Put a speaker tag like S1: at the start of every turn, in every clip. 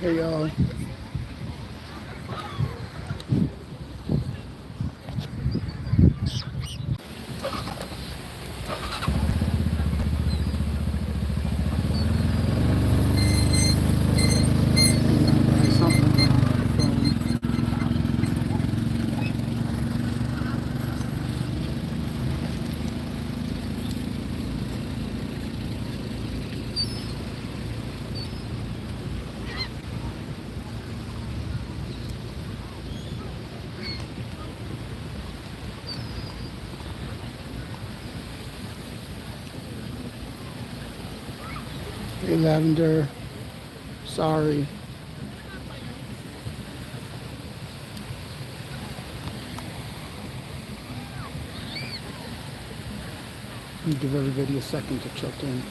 S1: Hey y'all. Hey Lavender. Sorry. Give everybody a second to check in.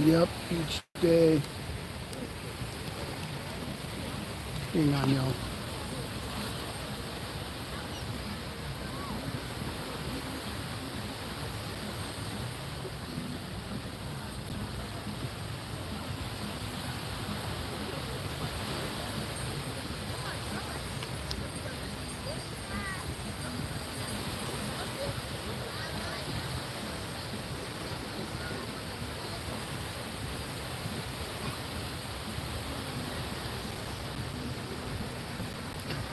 S1: Yep, each day. Hang on, y'all.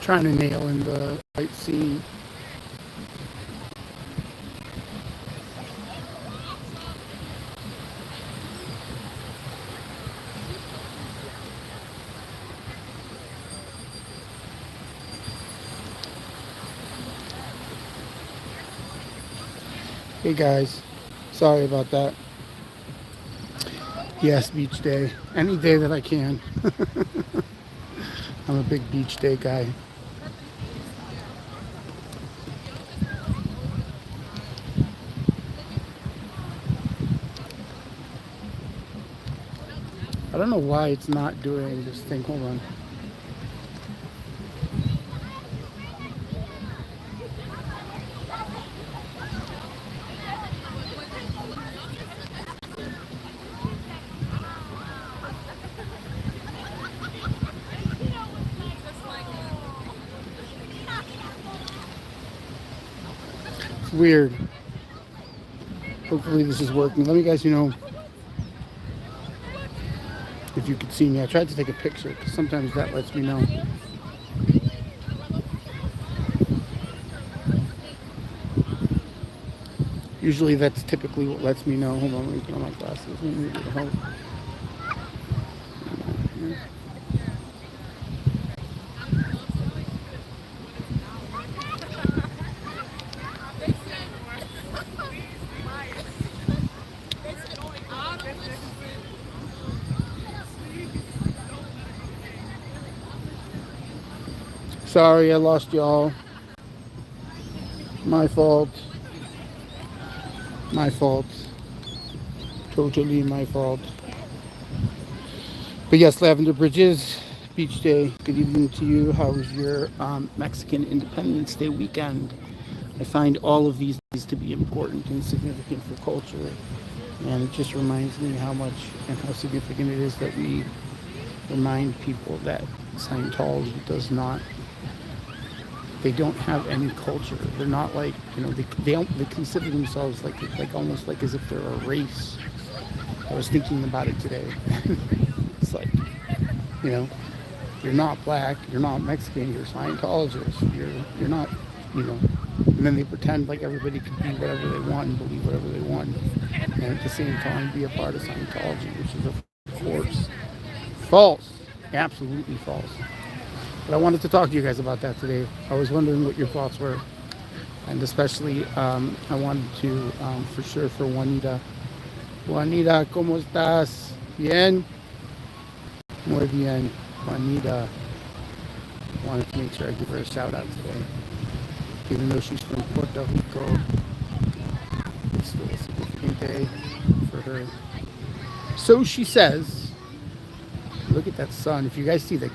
S1: Trying to nail in the right scene. Hey guys, sorry about that. Yes, beach day. Any day that I can. I'm a big beach day guy. I don't know why it's not doing this thing. Hold on. It's weird. Hopefully this is working. Let me guys know if you could see me. I tried to take a picture because sometimes that lets me know. Usually that's typically what lets me know. Hold on, let me put on my glasses. Let me get help. Sorry, I lost y'all. My fault. My fault. Totally my fault. But yes, Lavender Bridges, beach day. Good evening to you. How was your Mexican Independence Day weekend? I find all of these to be important and significant for culture. And it just reminds me how much and how significant it is that we remind people that Scientology does not, they don't have any culture. They're not like, they consider themselves like almost like as if they're a race. I was thinking about it today. It's like, you know, you're not black, you're not Mexican, you're Scientologist, you're not, and then they pretend like everybody can be whatever they want and believe whatever they want, and at the same time be a part of Scientology, which is of course false, absolutely false. But I wanted to talk to you guys about that today. I was wondering what your thoughts were, and especially I wanted to for sure for Juanita. Juanita, ¿cómo estás? Bien? Muy bien. Juanita. Wanted to make sure I give her a shout out today. Even though she's from Puerto Rico, it's still a significant day for her. So she says. Look at that sun. If you guys see the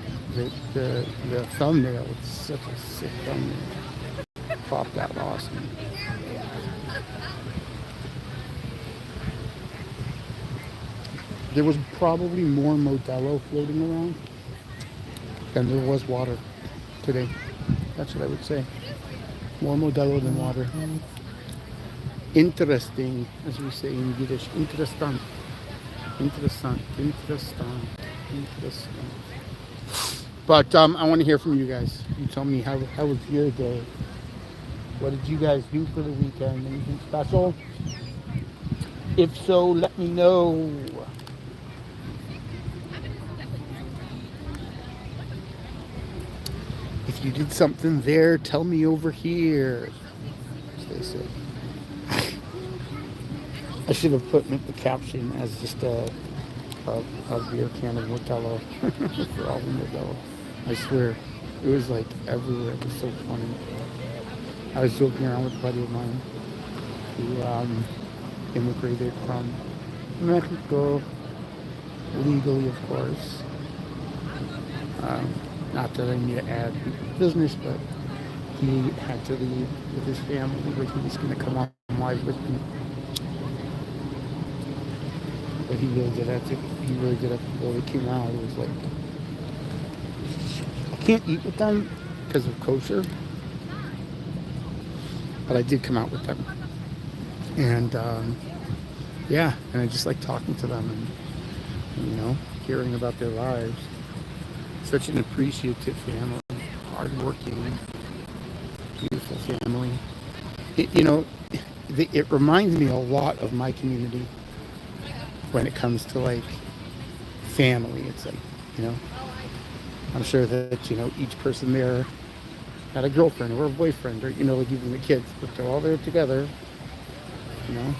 S1: thumbnail, it's such a sick thumbnail. Popped out awesome. There was probably more Modelo floating around than there was water today. That's what I would say. More Modelo than water. Interesting, as we say in Yiddish. Interessant. Interessant. Interessant. Interessant. But I want to hear from you guys. You tell me how was your day? What did you guys do for the weekend? Anything special? If so, let me know. If you did something there, tell me over here, as they say. I should have put the caption as just a beer can of Modelo for all the Modelo. I swear, it was like everywhere. It was so funny. I was joking around with a buddy of mine who immigrated from Mexico, legally, of course. Not that I need to add business, but he had to leave with his family, but he was going to come on live with me. But he really did have to. He really did have to go. He came out. It was like, I can't eat with them because of kosher, but I did come out with them, and yeah, and I just like talking to them and hearing about their lives. Such an appreciative family, hardworking, beautiful family. It reminds me a lot of my community when it comes to like family. It's like, I'm sure that, each person there had a girlfriend or a boyfriend or, like even the kids, but they're all there together, no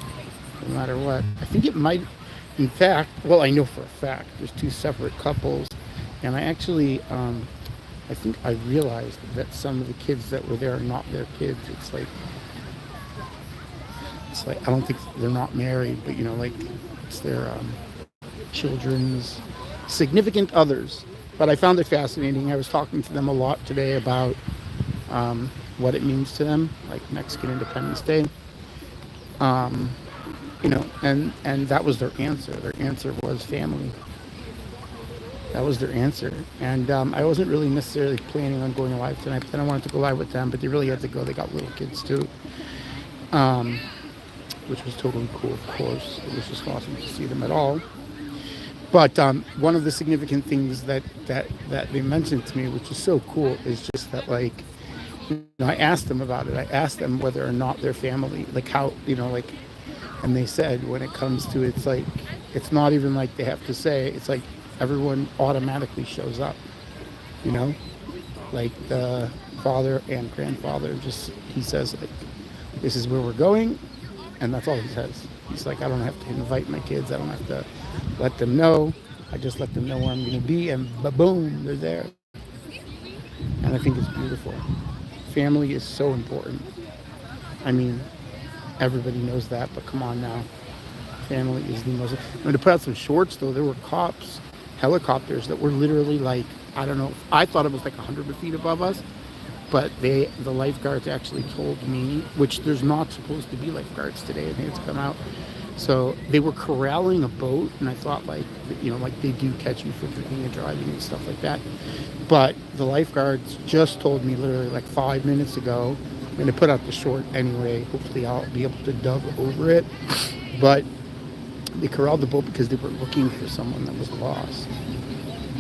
S1: matter what. I think it might, in fact, well, I know for a fact, there's two separate couples. And I actually, I think I realized that some of the kids that were there are not their kids. It's like, I don't think they're not married, but like it's their children's significant others. But I found it fascinating. I was talking to them a lot today about what it means to them, like Mexican Independence Day. And that was their answer. Their answer was family. That was their answer. And I wasn't really necessarily planning on going live tonight, but then I wanted to go live with them, but they really had to go. They got little kids too, which was totally cool, of course. It was just awesome to see them at all. But one of the significant things that they mentioned to me, which is so cool, is just that, like, I asked them about it. I asked them whether or not their family, like how, and they said when it comes to, it's like, it's not even like they have to say, it's like, everyone automatically shows up, like the father and grandfather he says, like, this is where we're going, and that's all he says. He's like, I don't have to invite my kids, I don't have to let them know, I just let them know where I'm going to be, and boom, they're there. And I think it's beautiful. Family is so important. I mean, everybody knows that, but come on now, family is the most. To put out some shorts though, there were helicopters that were literally like, I don't know, I thought it was like 100 feet above us, but the lifeguards actually told me, which there's not supposed to be lifeguards today, and they had to come out. So they were corralling a boat, and I thought, like, like they do catch you for drinking and driving and stuff like that. But the lifeguards just told me literally like 5 minutes ago, I'm going to put out the short anyway, hopefully I'll be able to dub over it, but they corralled the boat because they were looking for someone that was lost,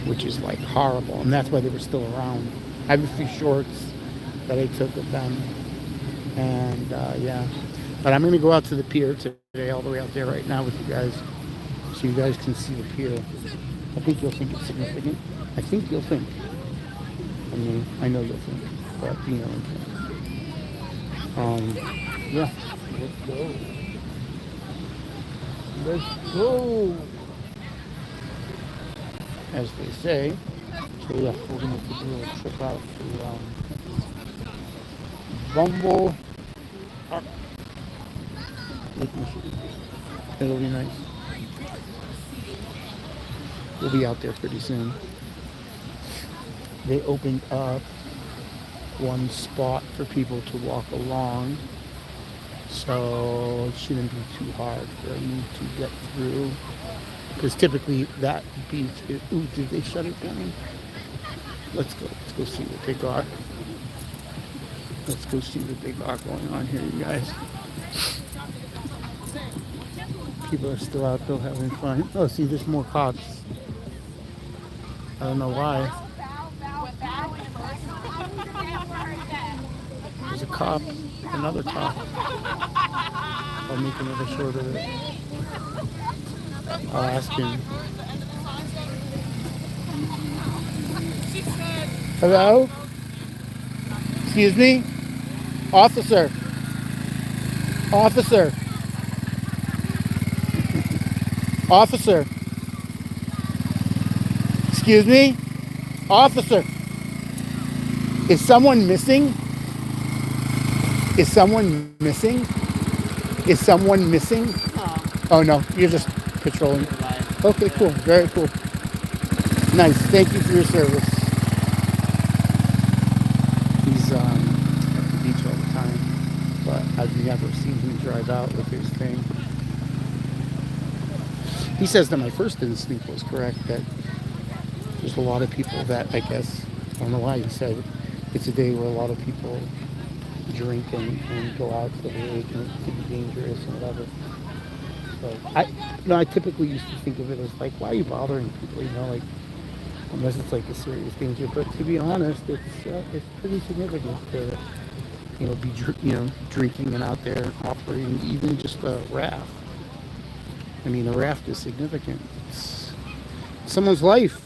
S1: which is like horrible, and that's why they were still around. I have a few shorts that I took of them, and yeah. But I'm going to go out to the pier today, all the way out there right now with you guys, so you guys can see the pier. I think you'll think it's significant. I think you'll think. I mean, I know you'll think, but yeah. Let's go. Let's go, as they say. So yeah, we're going to do a trip out to Bumble. It'll be nice. We'll be out there pretty soon. They opened up one spot for people to walk along, so it shouldn't be too hard for me to get through. Because typically that beach is, ooh, did they shut it down? Let's go see what they got. Let's go see what they got going on here, you guys. People are still out there having fun. Oh, see, there's more cops. I don't know why. There's a cop, another cop. I'll make another short of it. I'll ask him. Hello? Excuse me? Officer. Officer. Officer. Excuse me? Officer. Is someone missing? Is someone missing? Is someone missing? Oh no, you're just patrolling. Okay, cool. Very cool. Nice. Thank you for your service. He's at the beach all the time, but I've never seen him drive out with his thing. He says that my first instinct was correct, that there's a lot of people that, I guess, I don't know why he said it's a day where a lot of people drink and go out to the lake, and it could be dangerous and whatever. So I typically used to think of it as like, why are you bothering people? Like unless it's like a serious danger. But to be honest, it's pretty significant to be drinking and out there operating even just a raft. I mean, a raft is significant. It's someone's life.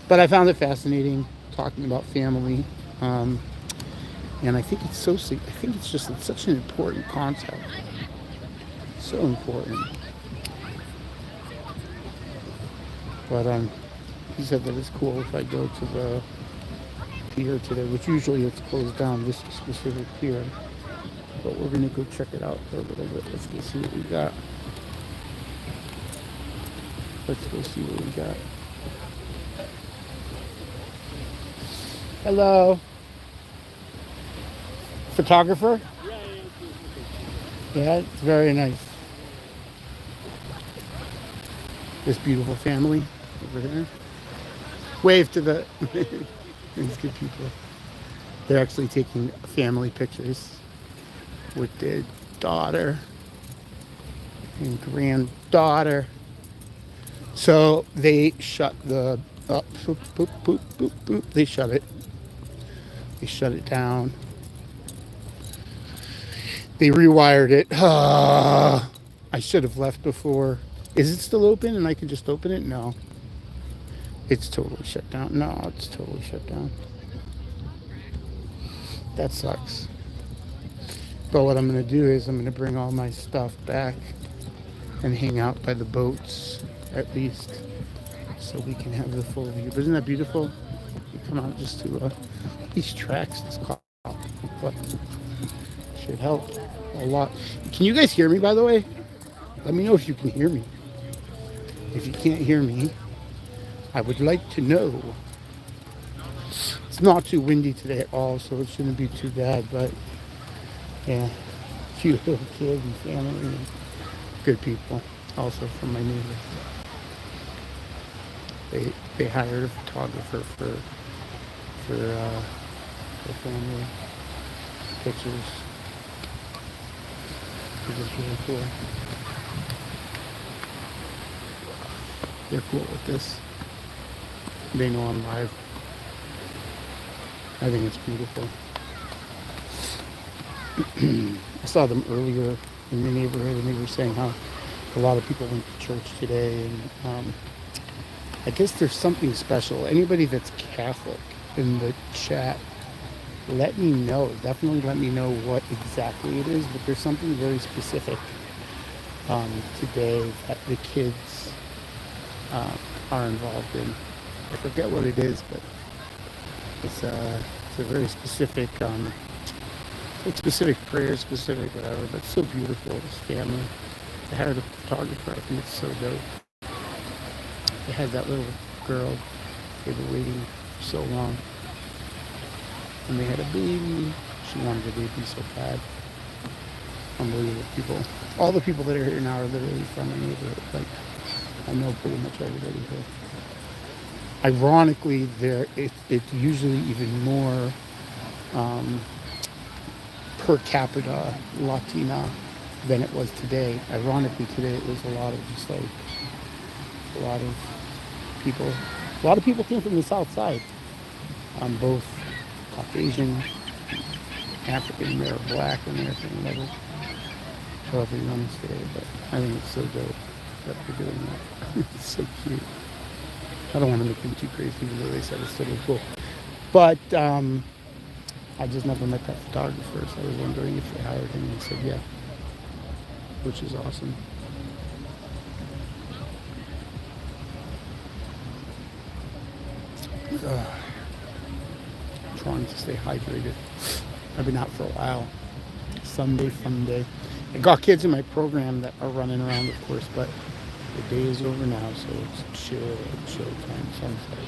S1: But I found it fascinating talking about family. And I think it's it's such an important concept. So important. But he said that it's cool if I go to the pier today, which usually it's closed down, this specific pier. But we're gonna go check it out for a little bit. Let's go see what we got. Let's go see what we got. Hello. Photographer? Yeah, it's very nice. This beautiful family over there. Wave to the these good people. They're actually taking family pictures with their daughter and granddaughter. So they shut the boop, boop, boop, boop, boop. They shut it. They shut it down. They rewired it. I should have left before. Is it still open and I can just open it? No. It's totally shut down. No, it's totally shut down. That sucks. But what I'm going to do is I'm going to bring all my stuff back and hang out by the boats at least so we can have the full view. But isn't that beautiful? You come out just to these tracks. This car should help a lot. Can you guys hear me, by the way? Let me know if you can hear me. If you can't hear me, I would like to know. It's not too windy today at all, so it shouldn't be too bad. But yeah, cute little kid and family and good people. Also from my neighbors. They hired a photographer for family pictures. It was really cool. They're cool with this. They know I'm live. I think it's beautiful. I saw them earlier in the neighborhood, and they were saying how a lot of people went to church today, and I guess there's something special. Anybody that's Catholic in the chat, let me know. Definitely let me know what exactly it is, but there's something very specific today that the kids are involved in. I forget what it is, but it's a very specific, specific prayer, specific whatever, but so beautiful, this family. They hired a photographer. I think it's so dope. They had that little girl. They were waiting for so long. And they had a baby. She wanted a baby so bad. Unbelievable people. All the people that are here now are literally from the neighborhood. Like, I know pretty much everybody here. Ironically, it's usually even more per capita Latina than it was today. Ironically, today it was a lot of just like a lot of people. A lot of people came from the South Side, both Caucasian, African American, Black American, whatever, however you want to say it. But I think it's so dope that they're doing that. It's so cute. I don't want to make them too crazy, even though they said it's totally cool. But I just never met that photographer, so I was wondering if they hired him, and he said yeah, which is awesome. Trying to stay hydrated. I've been out for a while. Sunday, fun day. I got kids in my program that are running around, of course, but the day is over now, so it's chill time, sunset.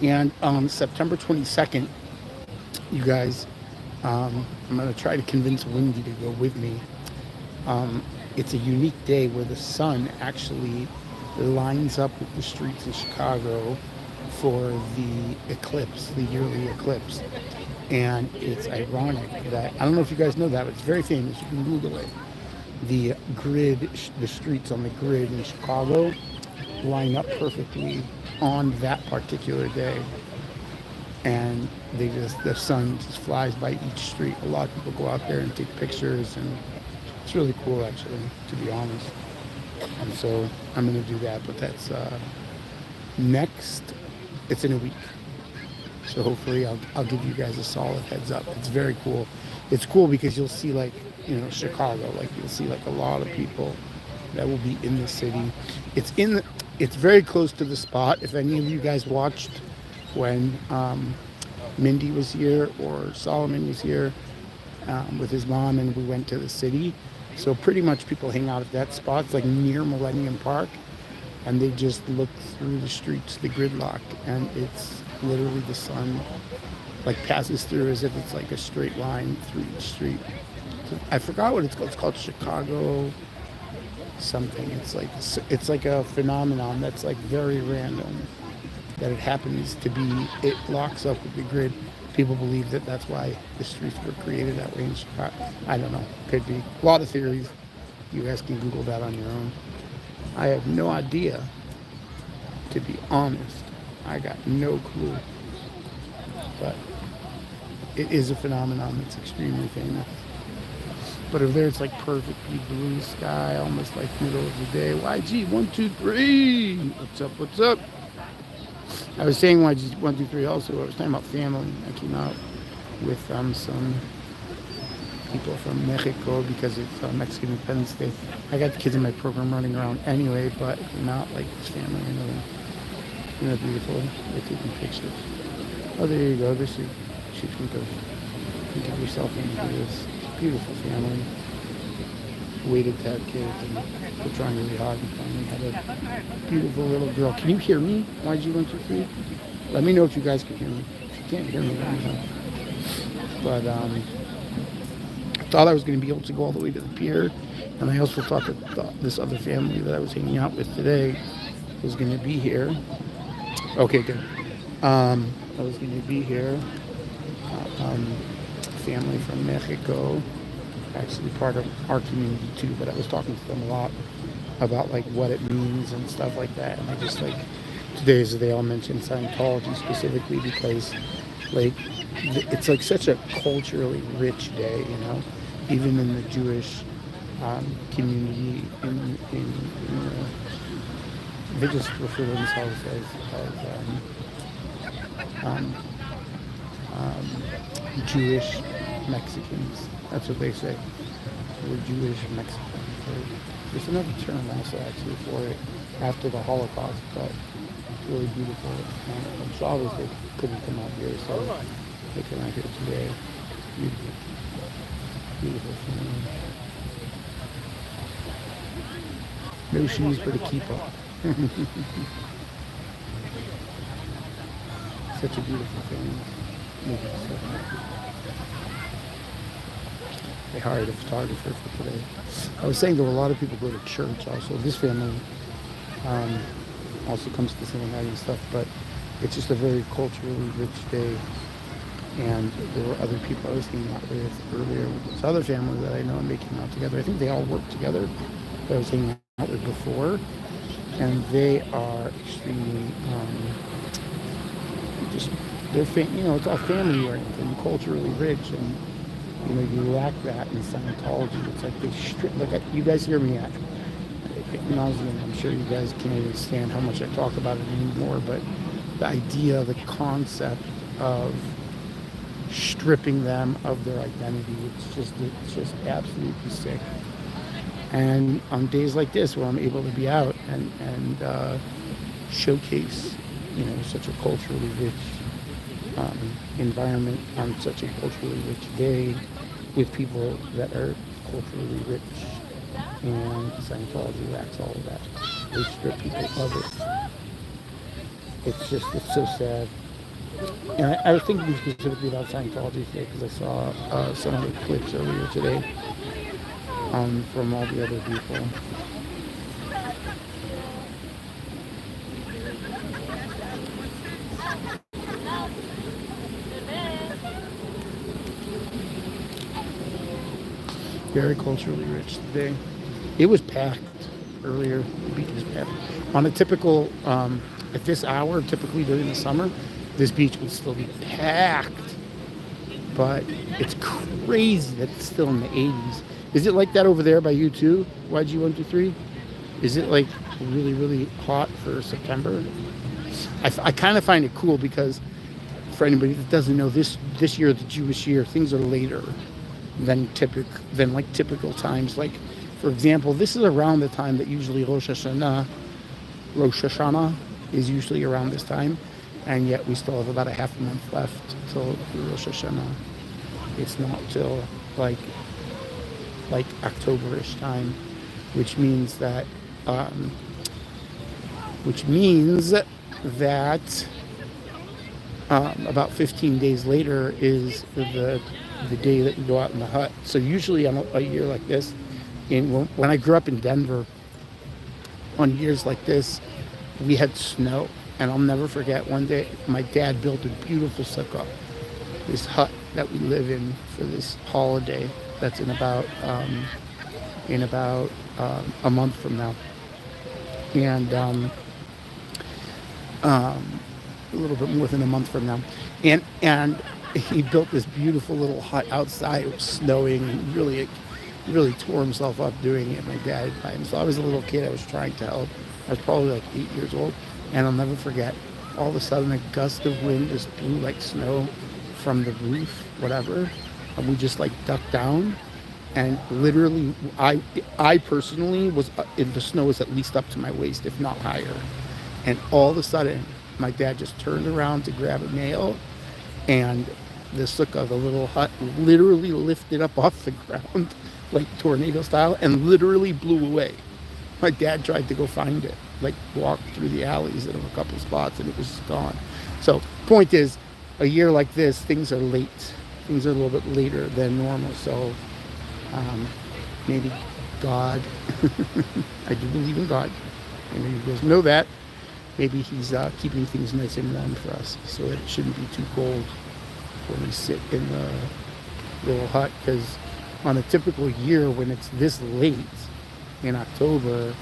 S1: And on September 22nd, you guys, I'm going to try to convince Wendy to go with me. It's a unique day where the sun actually lines up with the streets in Chicago for the eclipse, the yearly eclipse. And it's ironic that, I don't know if you guys know that, but it's very famous. You can Google it. The grid, the streets on the grid in Chicago line up perfectly on that particular day. And the sun just flies by each street. A lot of people go out there and take pictures, and it's really cool, actually, to be honest. And so I'm going to do that, but that's next, it's in a week. So hopefully I'll give you guys a solid heads up. It's very cool. It's cool because you'll see like, Chicago, like you'll see like a lot of people that will be in the city. It's very close to the spot. If any of you guys watched when Mindy was here or Solomon was here with his mom and we went to the city. So pretty much people hang out at that spot. It's like near Millennium Park. And they just look through the streets, the gridlock, and it's literally the sun like passes through as if it's like a straight line through each street. So I forgot what it's called. It's called Chicago something. It's like a phenomenon that's like very random. That it happens to be, it locks up with the grid. People believe that that's why the streets were created that way in Chicago. I don't know. Could be. A lot of theories. You guys can Google that on your own. I have no idea, to be honest. I got no clue. But it is a phenomenon that's extremely famous. But over there, it's like perfectly blue sky, almost like middle of the day. YG 1 2 3. What's up? What's up? I was saying YG 1 2 3 also. I was talking about family. I came out with some people from Mexico because it's Mexican Independence Day. I got the kids in my program running around anyway, but not like this family. Isn't that beautiful? They're taking pictures. Oh, there you go. This is, you can get yourself into this beautiful family. Waited to have kids, and they're trying really hard and finally had a beautiful little girl. Can you hear me? YG 1 2 3. Let me know if you guys can hear me. If you can't hear me, let me know. But I thought I was going to be able to go all the way to the pier, and I also thought that this other family that I was hanging out with today was going to be here. Okay, good. I was going to be here. Family from Mexico, actually part of our community too, but I was talking to them a lot about like what it means and stuff like that. And I just like, today's they all mentioned Scientology specifically because like it's like such a culturally rich day, even in the Jewish community. They just refer to themselves as Jewish Mexicans. That's what they say. We're Jewish Mexicans. There's another term also actually for it after the Holocaust, but it's really beautiful. I'm sorry they couldn't come out here, so they came out here today. Beautiful. Beautiful family. No shoes but a keeper. Such a beautiful thing. They hired a photographer for today. I was saying, though, a lot of people go to church also. This family um, also comes to Cincinnati and stuff, but it's just a very culturally rich day. And there were other people I was hanging out with earlier with this other family that I know, and they came out together. I think they all work together that I was hanging out with before. And they are extremely, just, it's all family oriented and culturally rich. And, you lack that in Scientology. It's like they strip, like you guys hear me at nauseam. I'm sure you guys can't even stand how much I talk about it anymore, but the idea, the concept of stripping them of their identity, it's just absolutely sick. And on days like this where I'm able to be out and showcase, such a culturally rich environment on such a culturally rich day with people that are culturally rich, and Scientology lacks all of that. They strip people of it. It's so sad. And I was thinking specifically about Scientology today because I saw some of the clips earlier today from all the other people. Very culturally rich today. It was packed earlier. The beach was packed. On a typical, at this hour, typically during the summer, this beach would still be packed. But it's crazy that it's still in the 80s. Is it like that over there by you too, YG123? Is it like really, really hot for September? I kind of find it cool because for anybody that doesn't know, this year, the Jewish year, things are later than typical times. Like, for example, this is around the time that usually Rosh Hashanah is usually around this time, and yet we still have about a half a month left till Rosh Hashanah. It's not till like October-ish time, which means that about 15 days later is the day that we go out in the hut. So usually on a year like this, when I grew up in Denver, on years like this, we had snow. And I'll never forget one day, my dad built a beautiful sukkah, this hut that we live in for this holiday that's in about a month from now. And a little bit more than a month from now. And he built this beautiful little hut outside. It was snowing, and really tore himself up doing it. My dad by himself. So I was a little kid. I was trying to help. I was probably like 8 years old. And I'll never forget, all of a sudden a gust of wind just blew like snow from the roof, whatever. And we just like ducked down. And literally, I personally was, the snow was at least up to my waist, if not higher. And all of a sudden, my dad just turned around to grab a nail, and the sukkah, the little hut, literally lifted up off the ground, like tornado style, and literally blew away. My dad tried to go find it, like walked through the alleys in a couple spots, and it was gone. So, point is, a year like this, things are late. Things are a little bit later than normal. So, maybe God, I do believe in God, and you guys know that. Maybe he's keeping things nice and warm for us, so it shouldn't be too cold when we sit in the little hut. Because on a typical year, when it's this late in October,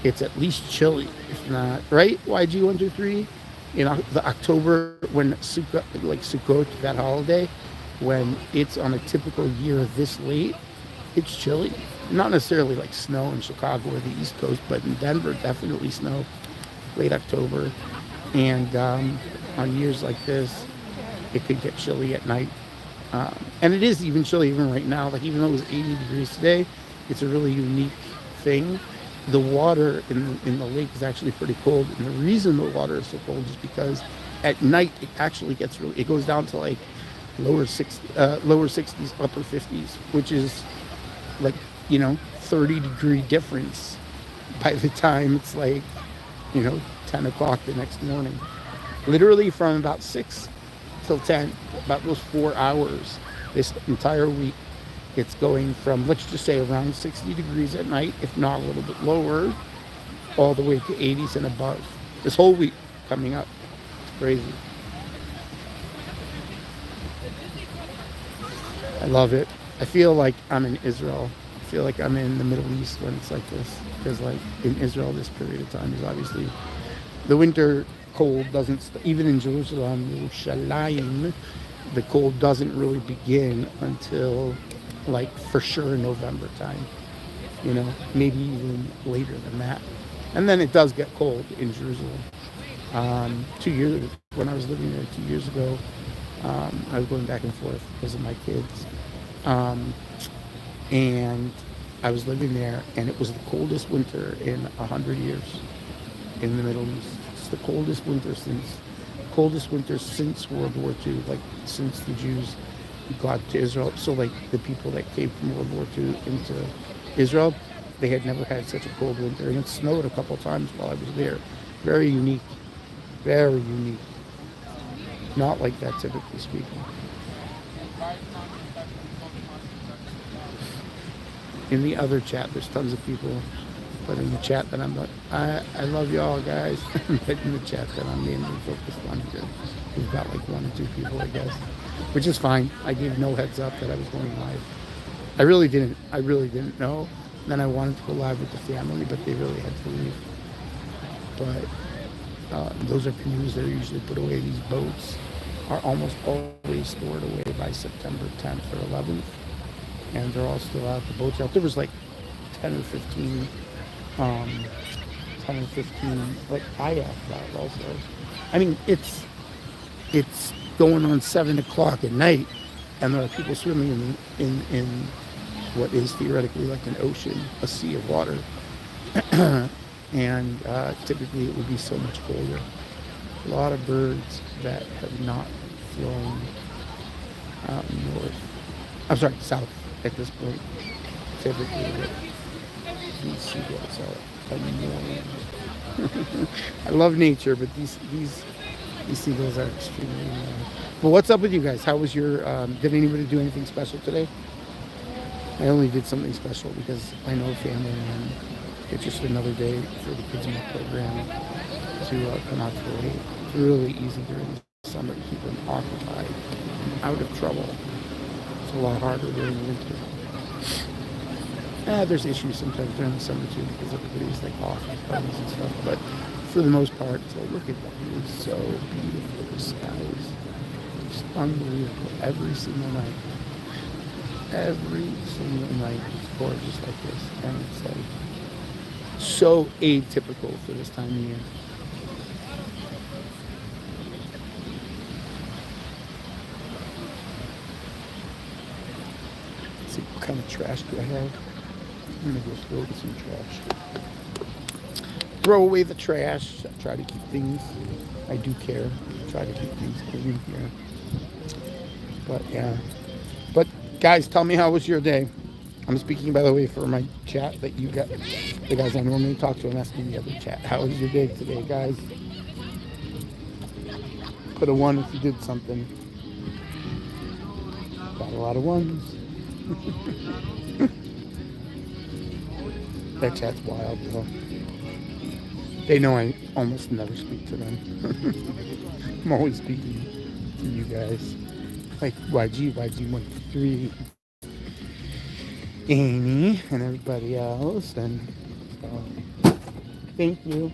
S1: it's at least chilly, if not, right? YG123? The October, when Sukkot, that holiday, when it's on a typical year this late, it's chilly. Not necessarily like snow in Chicago or the East Coast, but in Denver, definitely snow late October. And on years like this, it could get chilly at night. And it is even chilly even right now. Like, even though it was 80 degrees today, it's a really unique thing. The water in the lake is actually pretty cold. And the reason the water is so cold is because at night, it actually gets it goes down to like lower 60s, upper 50s, which is like, 30-degree difference by the time it's like, 10 o'clock the next morning. Literally from about 6 till 10, about those 4 hours, this entire week, it's going from, let's just say, around 60 degrees at night, if not a little bit lower, all the way to 80s and above. This whole week coming up. It's crazy. I love it. I feel like I'm in Israel. I feel like I'm in the Middle East when it's like this. Because like in Israel, this period of time is obviously the winter cold doesn't, even in Jerusalem, Yerushalayim, the cold doesn't really begin until like for sure November time. You know, maybe even later than that. And then it does get cold in Jerusalem. 2 years, when I was living there 2 years ago, I was going back and forth because of my kids. And I was living there, and it was the coldest winter in 100 years in the Middle East. It's the coldest winter since World War II, like since the Jews got to Israel. So like the people that came from World War II into Israel, they had never had such a cold winter, and it snowed a couple times while I was there. Very unique, very unique. Not like that, typically speaking. In the other chat, there's tons of people, but in the chat that I'm like, I love y'all guys. But in the chat that I'm mainly focused on here, we've got like 1 or 2 people, I guess, which is fine. I gave no heads up that I was going live. I really didn't know. Then I wanted to go live with the family, but they really had to leave. But those are canoes that are usually put away. These boats are almost always stored away by September 10th or 11th. And they're all still out. The boats out. There was like 10 or 15 like kayaks out also. I mean, it's going on 7 o'clock at night, and there are people swimming in what is theoretically like an ocean, a sea of water. And typically it would be so much colder. A lot of birds that have not flown north. I'm sorry, south at this point. Typically, these seagulls are annoying. I love nature, but these seagulls are extremely annoying. But what's up with you guys? How was your? Did anybody do anything special today? I only did something special because I know family, and it's just another day for the kids in my program to come out to the lake. It's really easy during the summer to keep them occupied and out of trouble. It's a lot harder during the winter. There's issues sometimes during the summer too because everybody's like off at parties and stuff. But for the most part, it's like, look at that. It's so beautiful. The skies. It's unbelievable. Every single night. Every single night it's gorgeous like this. And it's like so atypical for this time of year. Let's see, what kind of trash do I have? I'm gonna go throw away some trash. Throw away the trash. I try to keep things. I do care. I try to keep things clean here. But yeah. But guys, tell me, how was your day? I'm speaking, by the way, for my chat that you got. The guys I normally talk to, I'm asking the other chat. How was your day today, guys? Put a 1 if you did something. Got a lot of 1s. That chat's wild, though. They know I almost never speak to them. I'm always speaking to you guys. Like YG13, Amy, and everybody else. And thank you.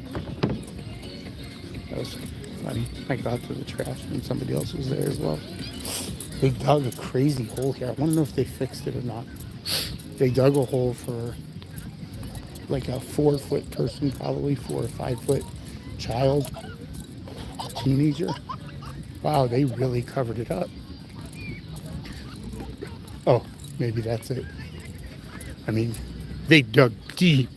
S1: That was funny. I got to the trash and somebody else was there as well. They dug a crazy hole here. I want to know if they fixed it or not. They dug a hole for like a 4-foot person, probably 4 or 5 foot child, teenager. Wow, they really covered it up. Oh, maybe that's it. I mean, they dug deep.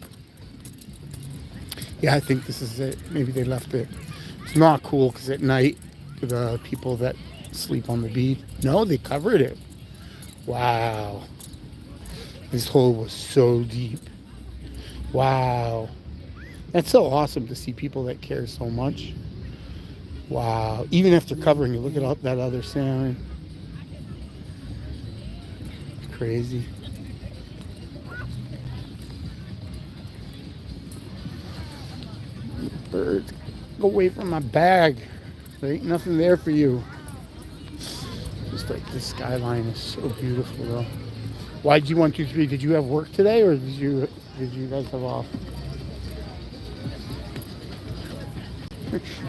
S1: Yeah, I think this is it. Maybe they left it. It's not cool because at night, the people that sleep on the beach, no, they covered it. Wow. This hole was so deep. Wow. That's so awesome to see people that care so much. Wow. Even after covering it, look at all that other salmon. It's crazy. Birds, go away from my bag. There ain't nothing there for you. Just like this skyline is so beautiful though. Why'd you 123? Did you have work today or did you guys have off?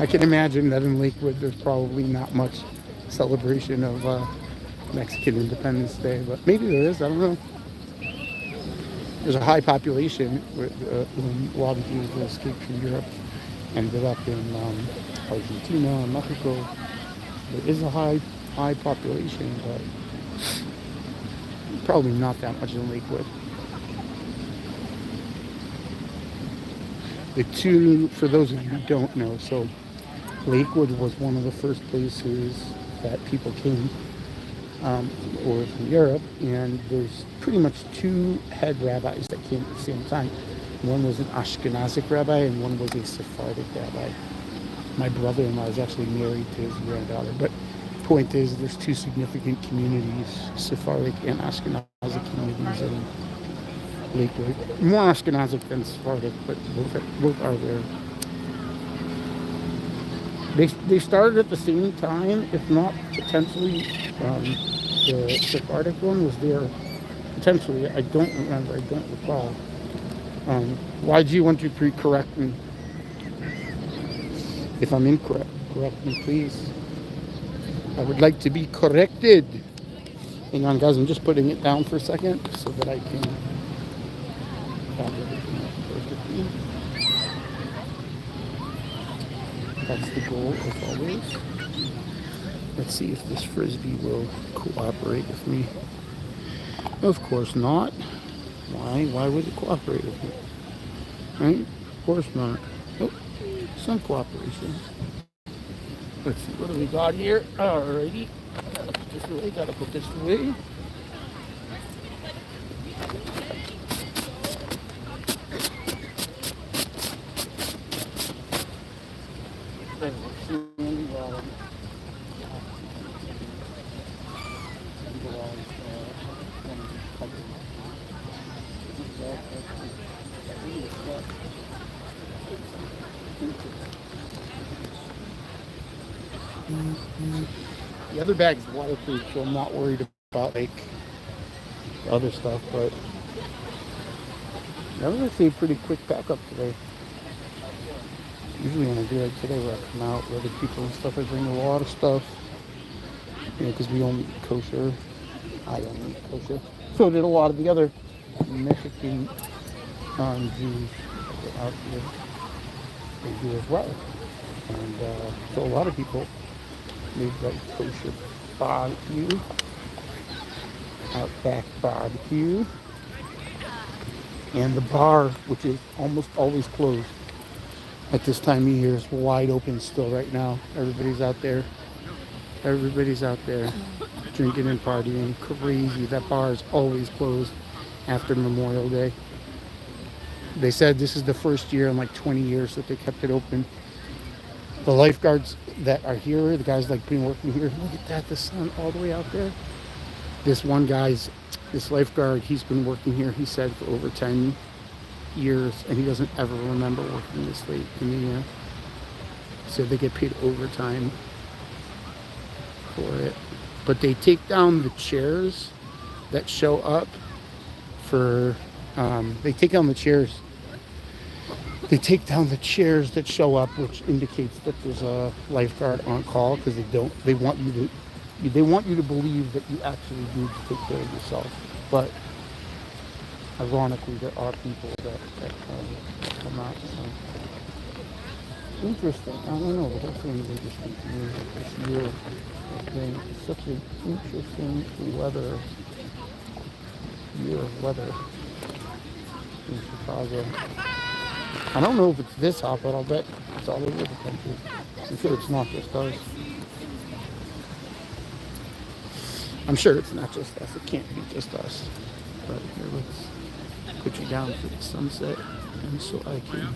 S1: I can imagine that in Lakewood there's probably not much celebration of Mexican Independence Day, but maybe there is, I don't know. There's a high population with a lot of people who escaped from Europe ended up in Argentina and Mexico. There is a high population, but probably not that much in Lakewood. The two, for those of you who don't know, so Lakewood was one of the first places that people came or from Europe, and there's pretty much two head rabbis that came at the same time. One was an Ashkenazic rabbi and one was a Sephardic rabbi. My brother-in-law is actually married to his granddaughter, but the point is there's two significant communities, Sephardic and Ashkenazic communities in Lakewood. More Ashkenazic than Sephardic, but both are there. They started at the same time, if not potentially. The Sephardic one was there potentially. I don't remember. I don't recall. YG123, correct me if I'm incorrect. Correct me, please. I would like to be corrected. Hang on, guys. I'm just putting it down for a second so that I can have everything perfectly. That's the goal, as always. Let's see if this frisbee will cooperate with me. Of course not. Why? Why would it cooperate with me? Right? Of course not. Oh, some cooperation. Let's see, what do we got here? Alrighty. Gotta put this away, gotta put this away. The other bag's waterproof, so I'm not worried about like other stuff, but that was actually a pretty quick pack up today. Usually when I do like today where I come out with other people and stuff, I bring a lot of stuff, you know, because we only eat kosher. I only eat kosher. So did a lot of the other Mexican Jews that are out here. They do as well. And so a lot of people made like kosher barbecue, Outback barbecue, and the bar, which is almost always closed at this time of year, is wide open still right now. Everybody's out there. Everybody's out there drinking and partying. Crazy. That bar is always closed after Memorial Day. They said this is the first year in like 20 years that they kept it open. The lifeguards that are here, the guys like been working here, look at that, the sun all the way out there. This lifeguard, he's been working here, he said, for over 10 years, and he doesn't ever remember working this late in the year. So they get paid overtime for it. But they take down the chairs that show up for, they take down the chairs that show up, which indicates that there's a lifeguard on call, because they want you to believe that you actually need to take care of yourself. But ironically, there are people that come out. So interesting. I don't know. The whole thing is interesting to me. This year has been such an interesting year of weather in Chicago. I don't know if it's this hot, but I'll bet it's all over the country. I'm sure it's not just us. I'm sure it's not just us. It can't be just us. But here, let's put you down for the sunset. so I can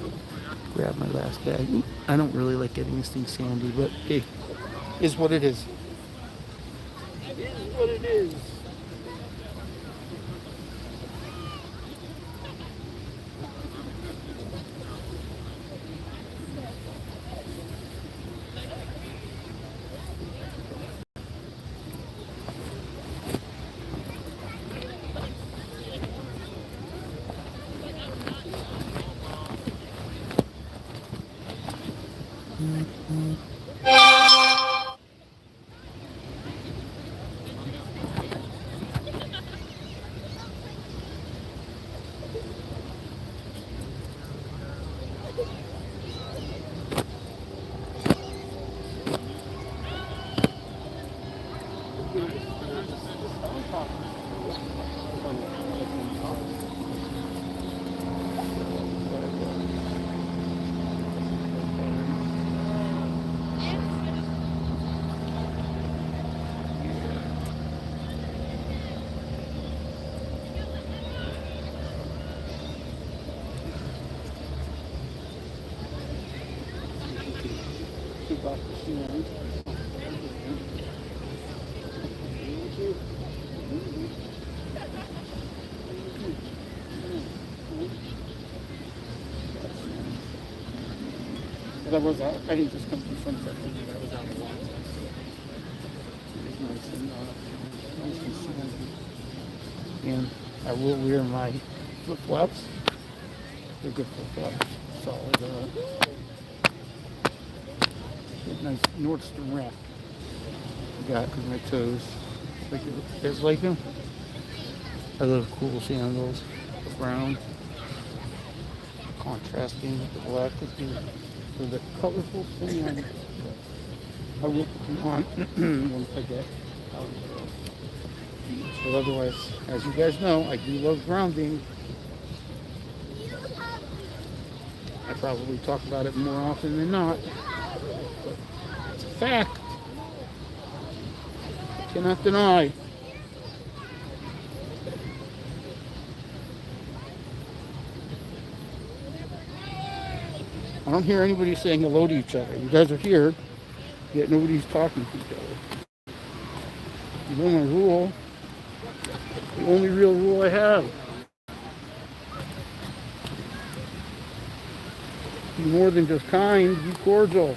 S1: grab my last bag. I don't really like getting this thing sandy, but hey, is what it is. It is what it is. I didn't just come from Sunset. I was out a lot. It's nice and sandy. And I will wear my flip-flops. They're good flip-flops. Solid, nice Nordstrom rack. I got because my toes. Like you guys like them? I love cool sandals. Brown. Contrasting with the black. For the colorful sand. I will put them on once I get out. But otherwise, as you guys know, I do love grounding. I probably talk about it more often than not. But it's a fact. I cannot deny. I don't hear anybody saying hello to each other. You guys are here, yet nobody's talking to each other. You know my rule. The only real rule I have. Be more than just kind, be cordial.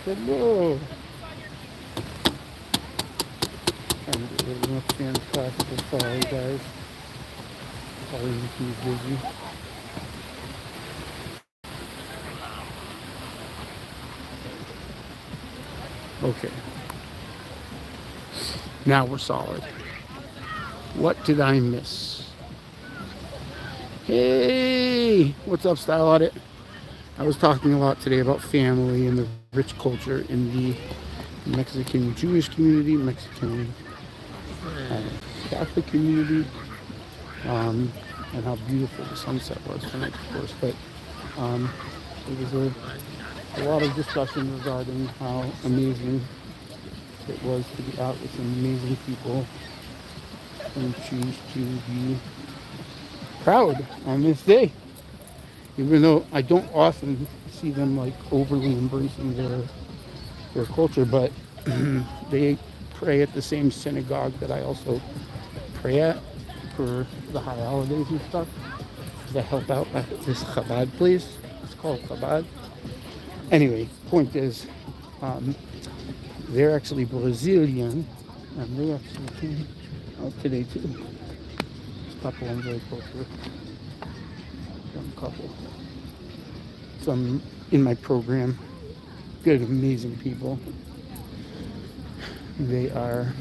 S1: Hello. Trying to get rid of enough Spanish classical. Sorry, guys. Always keep busy. Okay. Now we're solid. What did I miss? Hey! What's up, Style Audit? I was talking a lot today about family and the rich culture in the Mexican Jewish community, Mexican Catholic community, and how beautiful the sunset was tonight, of course. But it was a lot of discussion regarding how amazing it was to be out with some amazing people and choose to be proud on this day. Even though I don't often see them like overly embracing their culture, but they pray at the same synagogue that I also pray at for the high holidays and stuff. Because I help out at this Chabad place. It's called Chabad. Anyway, point is, they're actually Brazilian, and they actually came out today too. This couple I'm very close with. Young couple. Some in my program. Good, amazing people. They are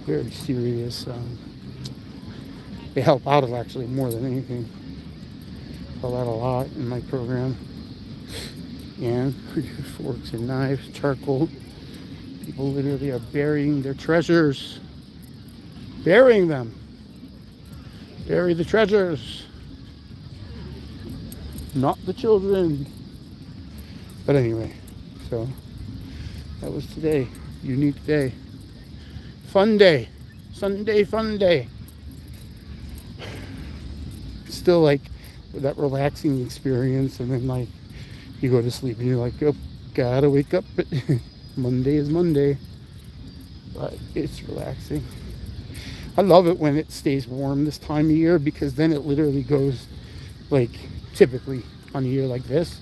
S1: very serious. They help out actually more than anything. Help out a lot in my program. And produce forks and knives, charcoal. People literally are burying their treasures. Burying them. Bury the treasures. Not the children. But anyway, so that was today. Unique day. Fun day. Sunday fun day. still like that relaxing experience, and then like you go to sleep and you're like, oh, gotta wake up. Monday is Monday, but it's relaxing. I love it when it stays warm this time of year, because then it literally goes, like, typically on a year like this,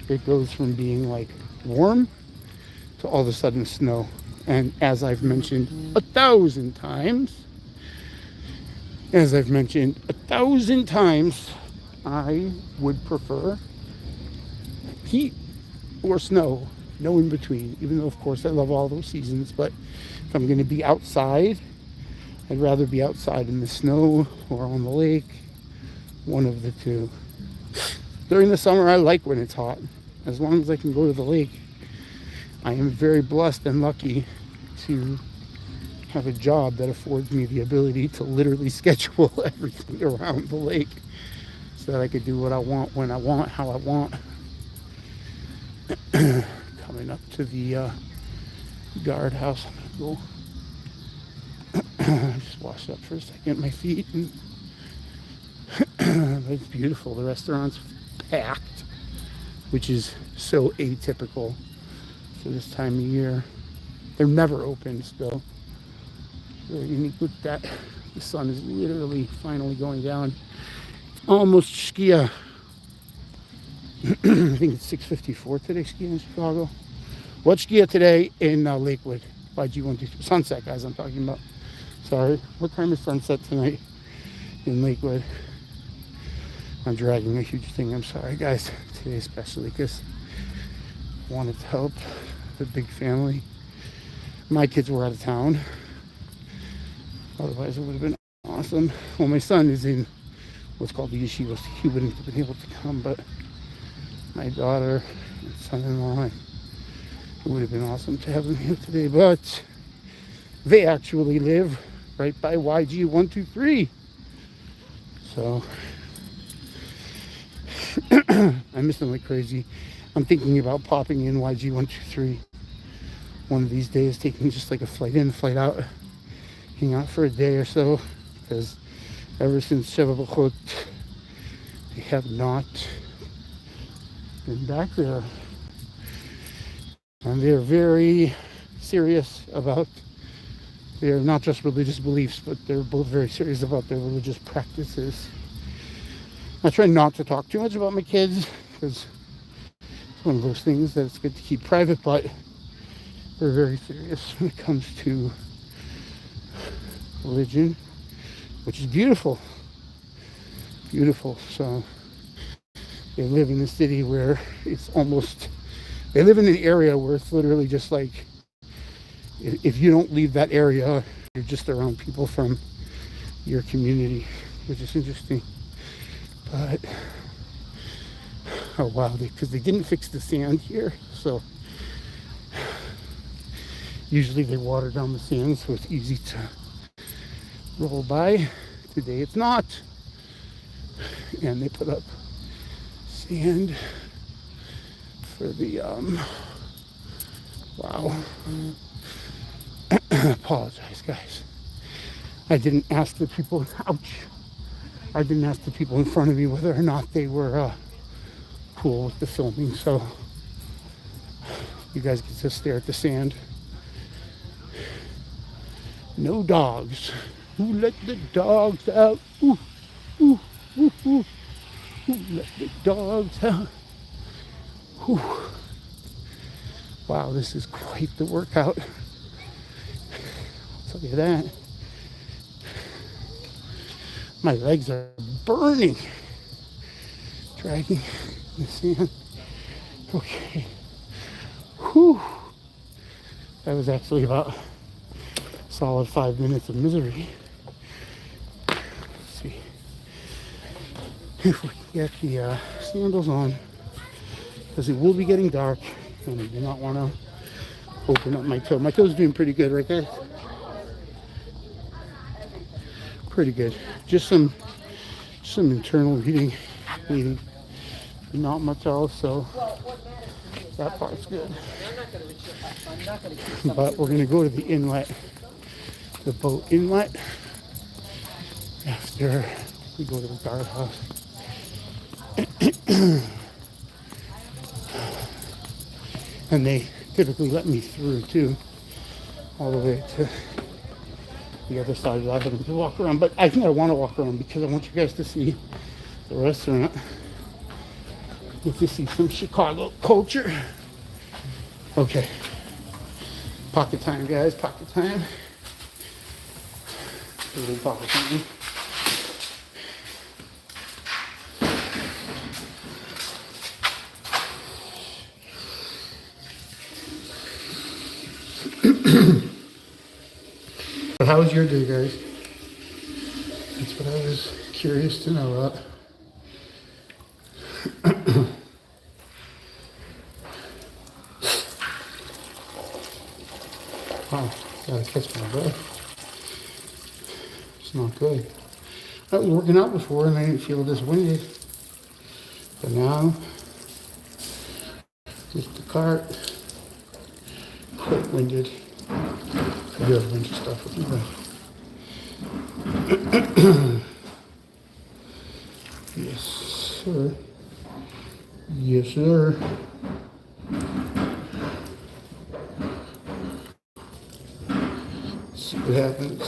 S1: it goes from being like warm to all of a sudden snow. And as I've mentioned 1,000 times, I would prefer heat or snow, no in between, even though of course I love all those seasons. But if I'm going to be outside, I'd rather be outside in the snow or on the lake, one of the two. During the summer, I like when it's hot, as long as I can go to the lake. I am very blessed and lucky to have a job that affords me the ability to literally schedule everything around the lake so that I could do what I want, when I want, how I want. Coming up to the guardhouse, I'm gonna go just wash up for a second, my feet, and it's beautiful. The restaurant's packed, which is so atypical for this time of year. They're never open still. Very unique with that. The sun is literally finally going down. It's almost Shkia. I think it's 6:54 today, Shkia in Chicago. What's Shkia today in Lakewood? YG123. Sunset, guys, I'm talking about. Sorry. What time is sunset tonight in Lakewood? I'm dragging a huge thing. I'm sorry, guys. Today especially, because I wanted to help the big family. My kids were out of town. Otherwise, it would have been awesome. Well, my son is in what's called the yeshiva. He wouldn't have been able to come, but my daughter and son-in-law, it would have been awesome to have them here today. But they actually live right by YG123. So I miss them like crazy. I'm thinking about popping in YG123 one of these days, taking just like a flight in, flight out, hang out for a day or so, because ever since Sheva B'chot, they have not been back there. And they're very serious about their, not just religious beliefs, but they're both very serious about their religious practices. I try not to talk too much about my kids, because it's one of those things that it's good to keep private, but they're very serious when it comes to religion, which is beautiful. Beautiful. So they live in a city where it's almost, they live in an area where it's literally just like, if you don't leave that area, you're just around people from your community, which is interesting. But oh wow, because they didn't fix the sand here, so usually they water down the sand so it's easy to roll by. Today it's not, and they put up sand for the wow. Apologize, guys. I didn't ask the people, ouch, I didn't ask the people in front of me whether or not they were cool with the filming, so you guys can just stare at the sand. No dogs. Who let the dogs out? Ooh, ooh, ooh, ooh. Who let the dogs out? Ooh. Wow, this is quite the workout. I'll tell you that. My legs are burning. Dragging the sand. Okay. Whew. That was actually about a solid 5 minutes of misery. Let's see if we can get the sandals on, because it will be getting dark and I do not want to open up my toe. My toe's doing pretty good right there. Pretty good. Just some internal bleeding, not much else, so that part's good. But we're gonna go to the inlet, the boat inlet, after we go to the guardhouse. And they typically let me through too, all the way to the other side without having to walk around. But I think I want to walk around because I want you guys to see the restaurant. Get to see some Chicago culture. Okay. Pocket time, guys. Pocket time. A little pocket time. But how was your day, guys? That's what I was curious to know about. Wow, gotta catch my breath. It's not good. I was working out before and I didn't feel this winded. But now, just the cart, quite winded. I do have a bunch of stuff with me, but yes, sir. Yes, sir. Let's see what happens.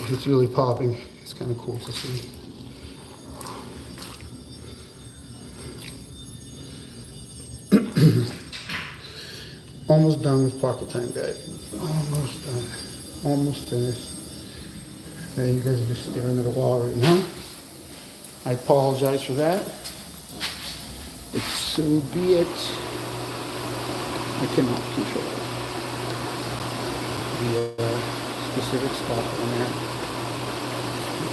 S1: It's really popping. It's kind of cool to see. Almost done with pocket time, guys. Almost done. Almost finished. There, you guys are just staring at the wall right now. I apologize for that. But so be it. I cannot control the specific spot on there.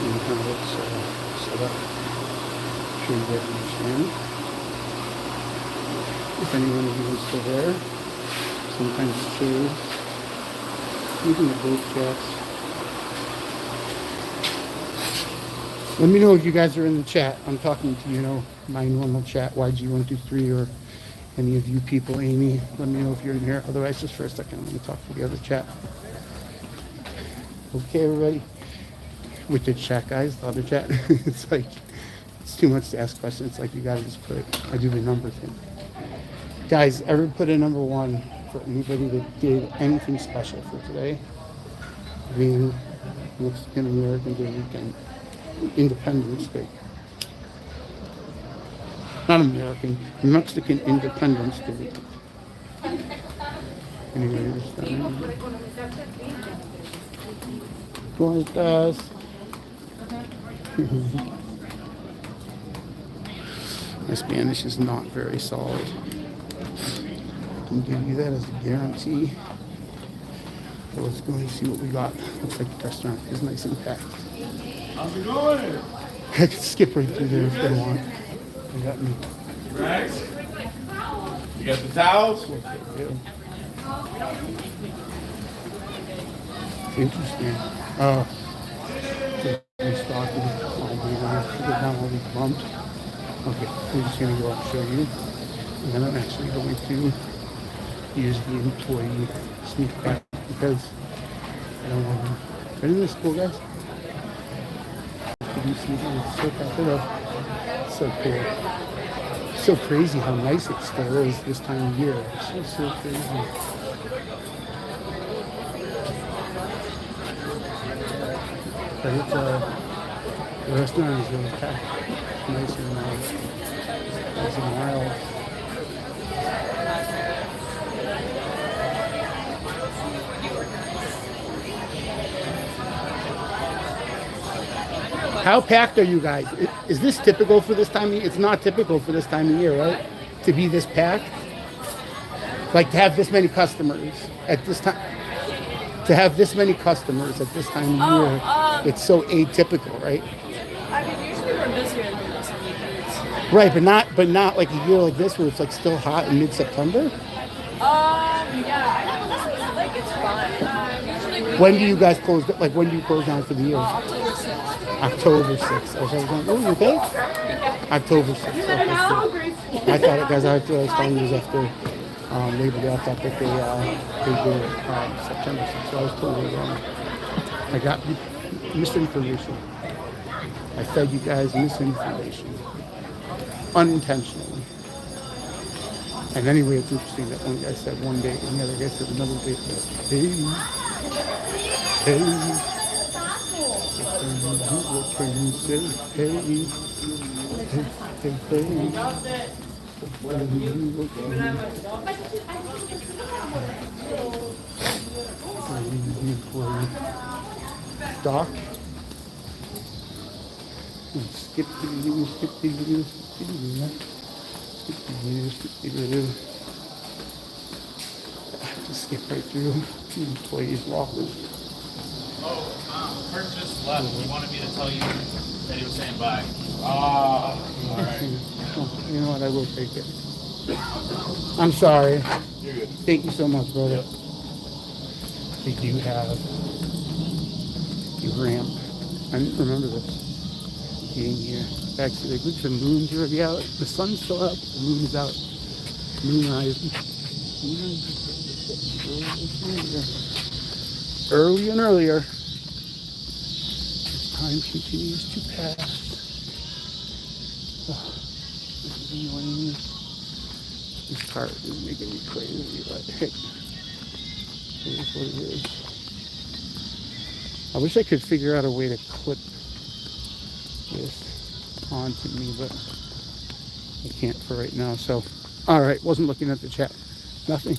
S1: And how it's set up. I'm sure you guys understand. If anyone of you is still there. Sometimes it's true. Even the boat cats. Let me know if you guys are in the chat. I'm talking to, my normal chat, YG123, or any of you people, Amy. Let me know if you're in here. Otherwise, just for a second, I'm going to talk to the other chat. Okay, everybody? With the chat, guys, the other chat. It's like, it's too much to ask questions. It's like, you got to just put, I do the number thing. Guys, ever put a number one for anybody that did anything special for today? Being Mexican American Day weekend. Independence Day. Not American, Mexican Independence Day weekend. Anyway, ¿cómo estás? My Spanish is not very solid. I can give you that as a guarantee. So let's go and see what we got. Looks like the restaurant is nice and packed.
S2: How's it going?
S1: I could skip right through there if they want. They got me.
S2: Rags? You got the towels?
S1: Interesting. Restocking all day long. Get down all these bumps. Okay, I'm just gonna go up and show you. And then I'm actually going to use the employee sneak back because I don't want to. Isn't this cool, guys? You see, it's so packed up. So cool. So crazy how nice it still is this time of year. It's so crazy. But it's the restaurant is really packed. Nice and nice and wild. How packed are you guys? Is this typical for this time of year? It's not typical for this time of year, right? To be this packed? Like to have this many customers at this time? To have this many customers at this time of year, it's so atypical, right?
S3: I mean, usually we're busier than this on weekends.
S1: Right, but not like a year like this where it's like still hot in mid-September?
S3: Yeah, I know this is like, it's fun. Usually
S1: When do you guys close, like when do you close down for the year?
S3: October 6th.
S1: October 6th. I was going, oh, you okay? October 6th. Okay, so I thought it, guys, I feel like telling you was after Labor Day. I thought that they did September 6th, so I was totally wrong. I got misinformation. I fed you guys misinformation unintentionally. And anyway, it's interesting that one guy said one day and the other guy said another day, hey, hey, what can you say? Hey, hey, hey, hey. What can you Doc? Skip to you, skip to you, skip to you, skip to you, skip to you. Just skip right through the employees' lockers.
S2: Kurt just left. He wanted me to tell you that he was saying bye. Ah, all right.
S1: Oh, you know what? I will take it. I'm sorry.
S2: You're good.
S1: Thank you so much, brother.
S2: Yep.
S1: They do have a ramp. I didn't remember this being here. Actually, look, the moon's already out. The sun's still up. The moon's out. Moon rising. Earlier and earlier. As time continues to pass. Oh, this is annoying. This part is making me crazy, but hey, it is what it is. I wish I could figure out a way to clip this onto me, but I can't for right now. So, all right, wasn't looking at the chat. Nothing.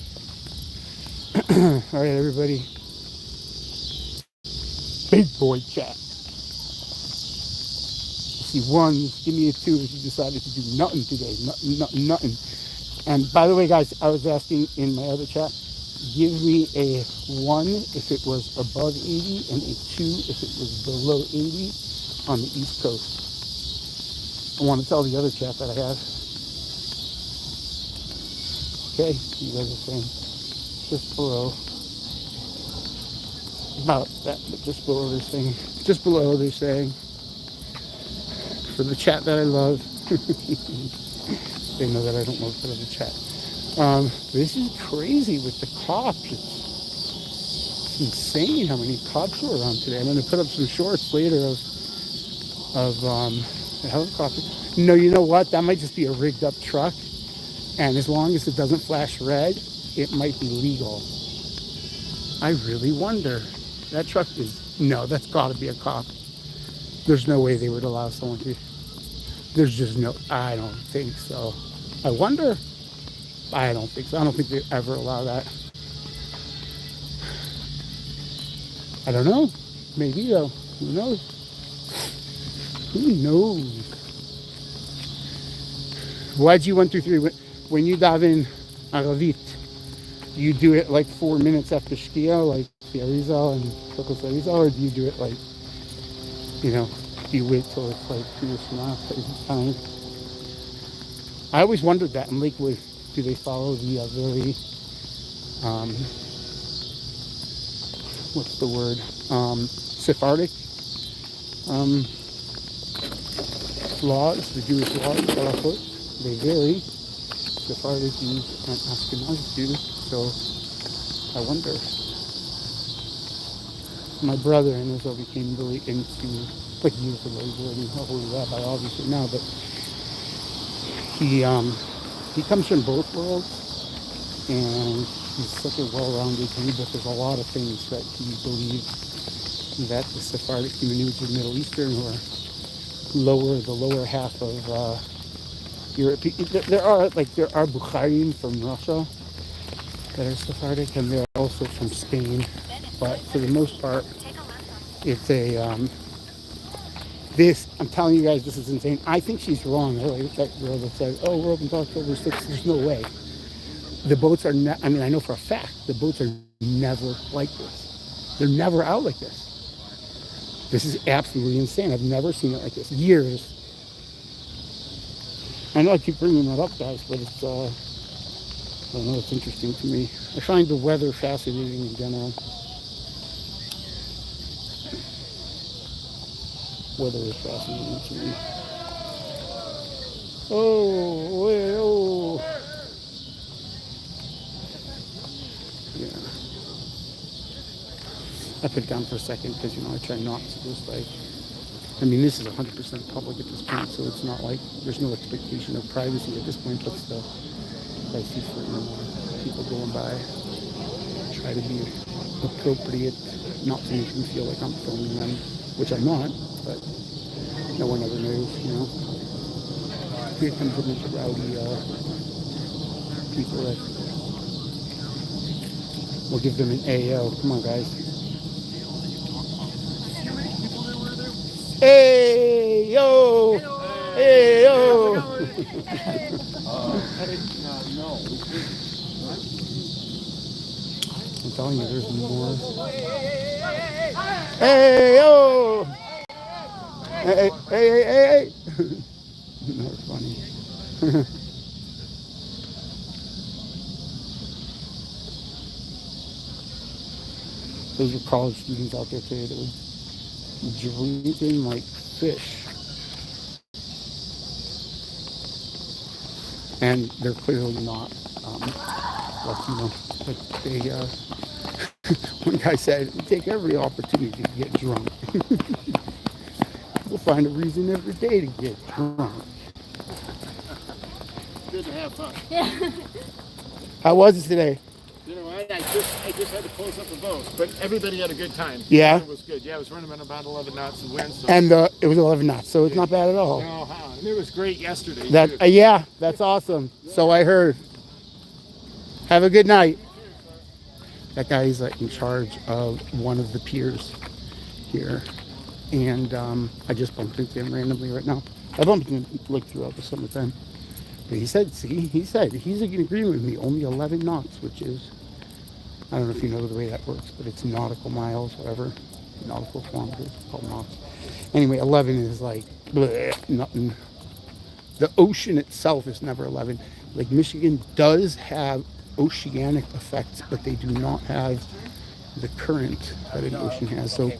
S1: All right, everybody. Big boy chat. See, ones, give me a two if you decided to do nothing today. Nothing. And by the way, guys, I was asking in my other chat, give me a 1 if it was above 80 and a 2 if it was below 80 on the East Coast. I want to tell the other chat that I have. Okay, you guys are saying just below. About that, but just below they're saying. Just below they're saying. For the chat that I love. They know that I don't love for the chat. This is crazy with the cops. It's insane how many cops are around today. I'm going to put up some shorts later of the helicopter. No, you know what? That might just be a rigged up truck. And as long as it doesn't flash red, it might be legal. I really wonder. That truck is, no, that's got to be a cop. There's no way they would allow someone to. There's just no, I don't think so. I wonder. I don't think so. I don't think they ever allow that. I don't know. Maybe though. Who knows? Who knows? Why'd you 1 through 3? When you dive in Aravit, you do it like 4 minutes after Shkia, like the Arizal and Chokos Arizal, or do you do it like, you know, do you wait till it's like 2 or time? I always wondered that in Lakewood. Do they follow the very, what's the word, Sephardic laws, the Jewish laws, they vary. Sephardic Jews and Ashkenazi Jews, so I wonder. My brother in Israel became really into, like years ago, he's already a holy rabbi obviously now, but he comes from both worlds, and he's such a well-rounded dude, but there's a lot of things that he believes that the Sephardic community, which is Middle Eastern, or the lower half of Europe. There are Bukharim from Russia that are Sephardic, and they're also from Spain, but for the most part, it's a, I'm telling you guys, this is insane. I think she's wrong. Like that girl that said, oh, we're open to October 6th. There's no way. The boats are not, I mean, I know for a fact, the boats are never like this. They're never out like this. This is absolutely insane. I've never seen it like this. Years. I know I keep bringing that up, guys, but it's, I don't know, it's interesting to me. I find the weather fascinating in general. Weather is fascinating to me. Oh, wait, oh. Yeah. I put it down for a second because, you know, I try not to just like I mean, this is 100% public at this point, so it's not like there's no expectation of privacy at this point, but still, I see certain people going by, try to be appropriate, not to make them feel like I'm filming them, which I'm not, but no one ever knows, you know. Here comes a bunch of rowdy people that will give them an AO. Come on, guys. Hey, yo! Hey, yo! I'm telling you, there's more. Hey, yo! Hey, hey, hey, hey, hey! That was funny. Those were college students out there today that were drinking like fish. And they're clearly not Latino. But they, one guy said, we take every opportunity to get drunk. We'll find a reason every day to get drunk.
S4: Good to have fun.
S3: Yeah.
S1: How was it today?
S4: You know, I just had to close up the boat, but everybody had a good time.
S1: Yeah?
S4: It was good. Yeah, it was running at about 11 knots of wind. So
S1: And it was 11 knots, so it's not bad at all.
S4: no, and it was great yesterday.
S1: That
S4: too.
S1: yeah, that's awesome. So I heard. Have a good night. That guy is in charge of one of the piers here, and I just bumped into him randomly right now. I bumped into him like throughout the summertime. But he said he's in agreement with me. Only 11 knots, which is, I don't know if you know the way that works, but it's nautical miles, whatever, nautical kilometers, called knots. Anyway, 11 is like bleh, nothing. The ocean itself is never 11. Lake Michigan does have oceanic effects, but they do not have the current that an ocean has. So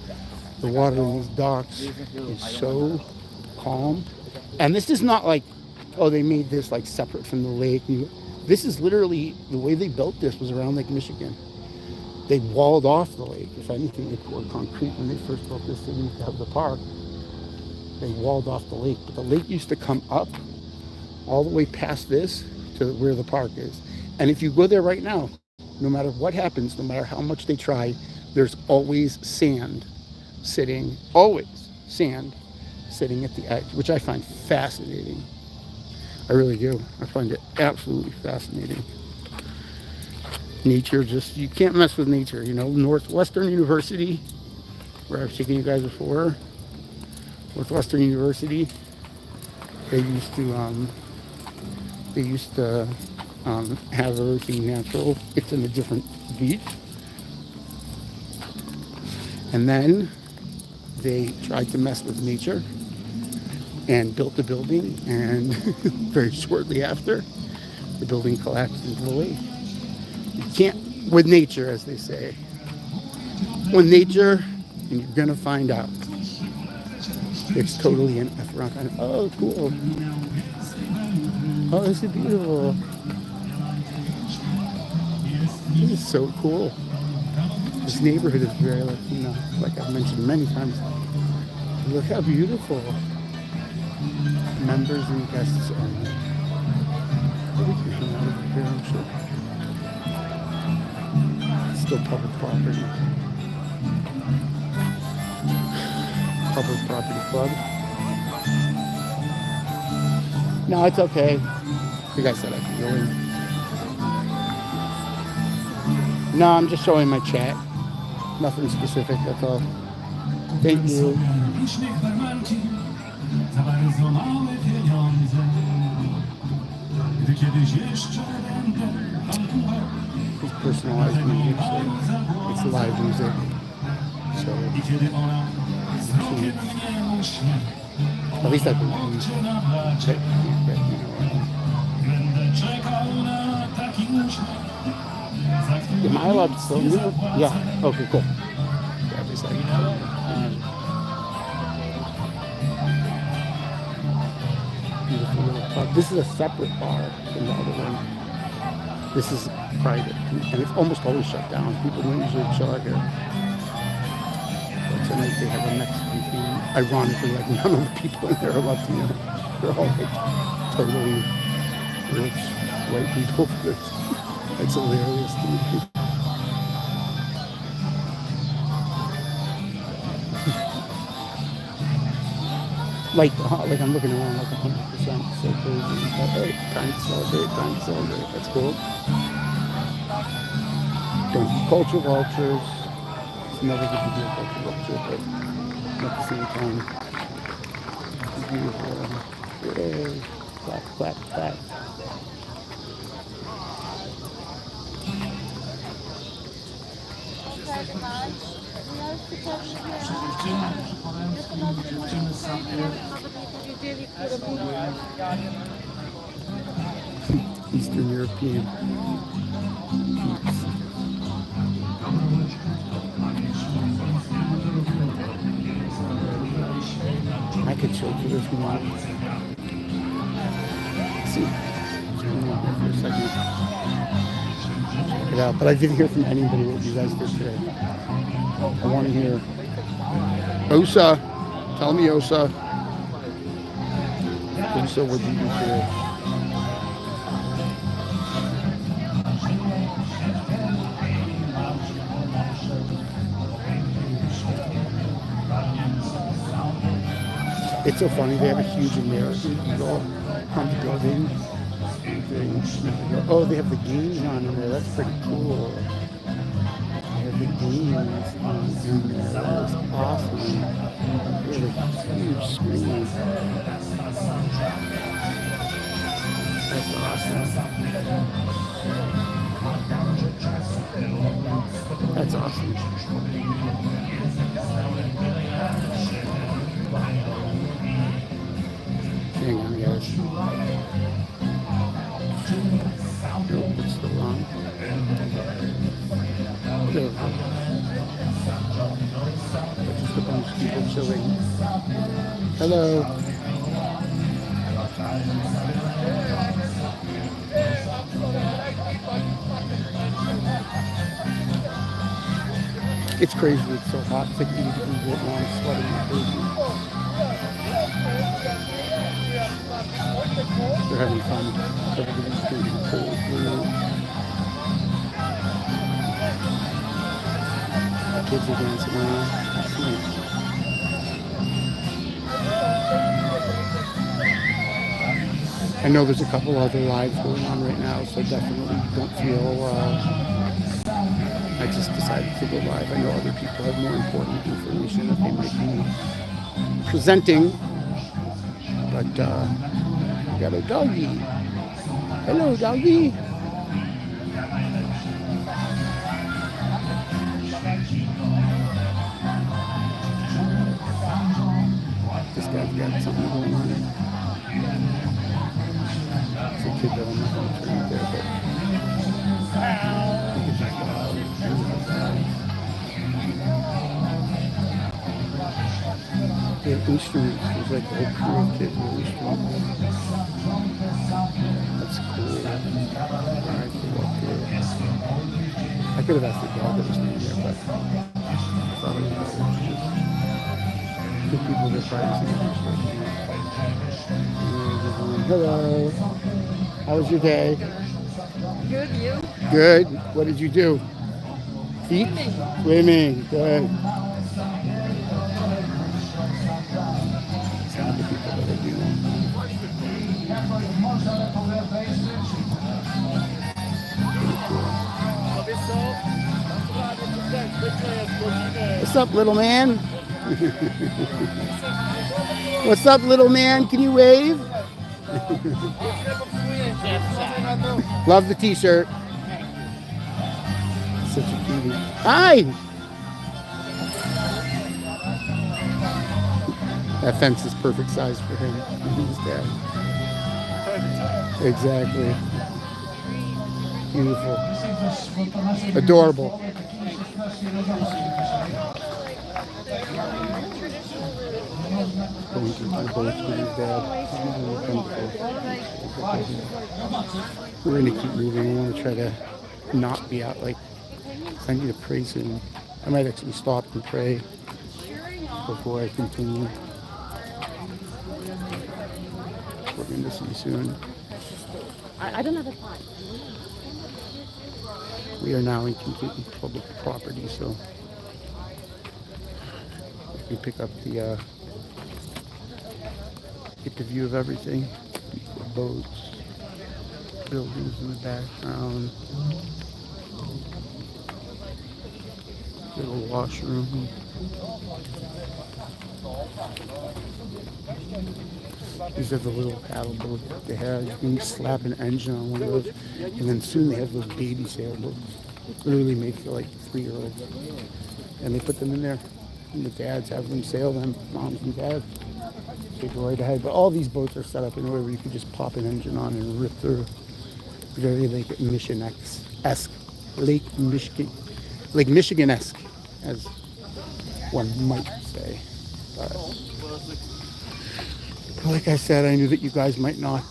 S1: the water in these docks is so calm. And this is not like, oh, they made this like separate from the lake. This is literally, the way they built this was around Lake Michigan. They walled off the lake. If anything, they poured concrete when they first built this city to have the park. They walled off the lake. But the lake used to come up all the way past this to where the park is. And if you go there right now, no matter what happens, no matter how much they try, there's always sand sitting at the edge, which I find fascinating. I really do. I find it absolutely fascinating. Nature just, you can't mess with nature, you know. Northwestern University, where I've taken you guys before, Northwestern University, they used to have everything natural. It's in a different beach. And then they tried to mess with nature and built the building, and very shortly after, the building collapsed into the lake. You can't, with nature, as they say. With nature, and you're gonna find out. It's totally an F-rock. Oh, cool. Oh, this is beautiful. This is so cool. This neighborhood is very Latino, like I've mentioned many times. Look how beautiful. Members and guests only. We can hang out over here, I'm sure. It's still public property. Public property club. No, it's okay. The guy said I could go in. No, I'm just showing my chat. Nothing specific, that's all. Thank you. It's personalized music, so it's live music. So at least I believe that am I allowed to film you? Yeah. Okay, cool. Yeah, just like beautiful little club. This is a separate bar from the other one. This is private, and it's almost always shut down. People don't usually chill out here. But tonight they have a Mexican theme. Ironically, like none of the people in there are Latino. They're all like totally rich white people. It's hilarious to me. Like I'm looking around like 100%. So crazy. But hey, time to celebrate. That's cool. Don't be culture vultures. It's never good to be a culture vulture, but at the same time, it's beautiful. Yay. Clap, clap, clap. Eastern European peeps. I could chill for this one. See, for a second. Check it out. But I didn't hear from anybody what you guys did today. I want to hear. Osa, tell me, Osa. Osa, what did you do today? It's so funny. They have a huge American eagle on the building. Oh, they have the games on in there. That's pretty cool. They have the games on in there. That is awesome. They have a huge screen. That's awesome. That's awesome. Hang on, guys. Nope, it's the wrong. There we go. Just a bunch of people chilling. Hello. It's crazy. It's so hot. It's like 80 degrees right now. I'm sweating like crazy. They're having fun. Everybody's drinking cold brew. Kids are dancing around. It's nice. I know there's a couple other lives going on right now, so definitely don't feel. I just decided to go live. I know other people have more important information that they might be presenting. But we got a doggy. Hello, doggy. This guy's got something going on. It's a kid that I'm not going to turn up there, but they have instruments. There's like a whole crew of kids with instruments. That's cool. Alright, so up here. I could have asked the dog that was standing there, but I thought it was better. Give people their privacy. Hello. How was your day?
S3: Good, you?
S1: Good. What did you do? Feet? Swimming. Good. What's up, little man? What's up, little man? Can you wave? Love the t-shirt. Such a cutie. Hi! That fence is perfect size for him. He's dead. Exactly. Beautiful. Adorable. Going through my boats with his dad. We're going to keep moving. We want to try to not be out. Like, I need to pray soon. I might actually stop and pray. before I continue. We're going to see soon.
S3: I don't have a pot.
S1: We are now in completely public property, so we pick up the get the view of everything. Boats, buildings in the background, little washroom. These are the little paddle boats that they have. You can slap an engine on one of those, and then soon they have those baby sailboats, literally made for like 3-year-olds, and they put them in there. And the dads have them sail them, moms and dads. They go right ahead. But all these boats are set up in a way where you can just pop an engine on and rip through. Very Lake Michigan-esque. Lake Michigan-esque, as one might say. But like I said, I knew that you guys might not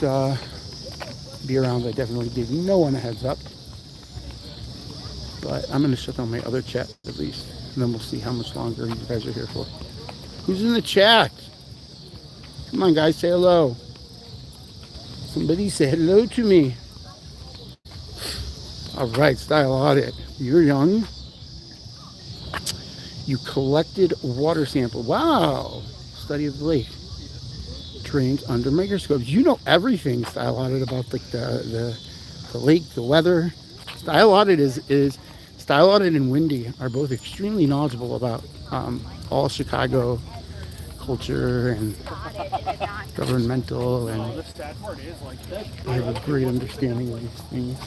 S1: be around. I definitely gave no one a heads up. But I'm going to shut down my other chat at least. And then we'll see how much longer you guys are here for. Who's in the chat? Come on, guys, say hello. Somebody say hello to me. All right, Style Audit. You're young. You collected water sample. Wow. Study of the lake. Trained under microscopes. You know everything, Style Audit, about like the lake, the weather. Style Audit is Style Audit and Wendy are both extremely knowledgeable about all Chicago culture and governmental, and they have a great understanding of these things.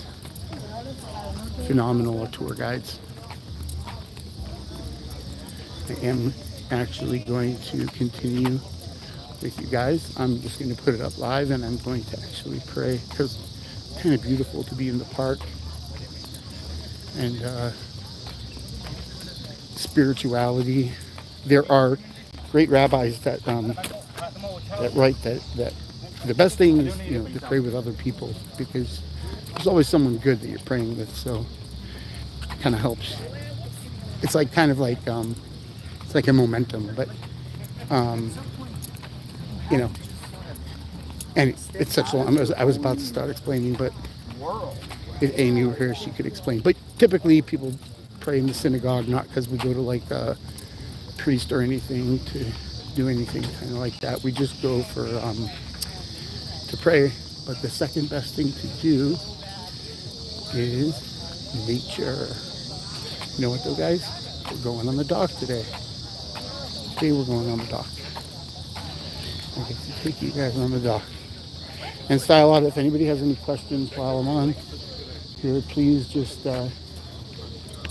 S1: Phenomenal tour guides. I am actually going to continue with you guys. I'm just going to put it up live, and I'm going to actually pray, because it's kind of beautiful to be in the park and spirituality. There are great rabbis that write that the best thing is, you know, to pray with other people, because there's always someone good that you're praying with, so it kind of helps. It's like kind of like it's like a momentum, but you know, and it's such a long. I was about to start explaining, but if Amy were here, she could explain. But typically, people pray in the synagogue, not because we go to like a priest or anything to do anything kind of like that. We just go for to pray. But the second best thing to do is nature. You know what though, guys? We're going on the dock today. Today we're going on the dock. I get to take you guys on the dock. And Style Audit, if anybody has any questions while I'm on here, please just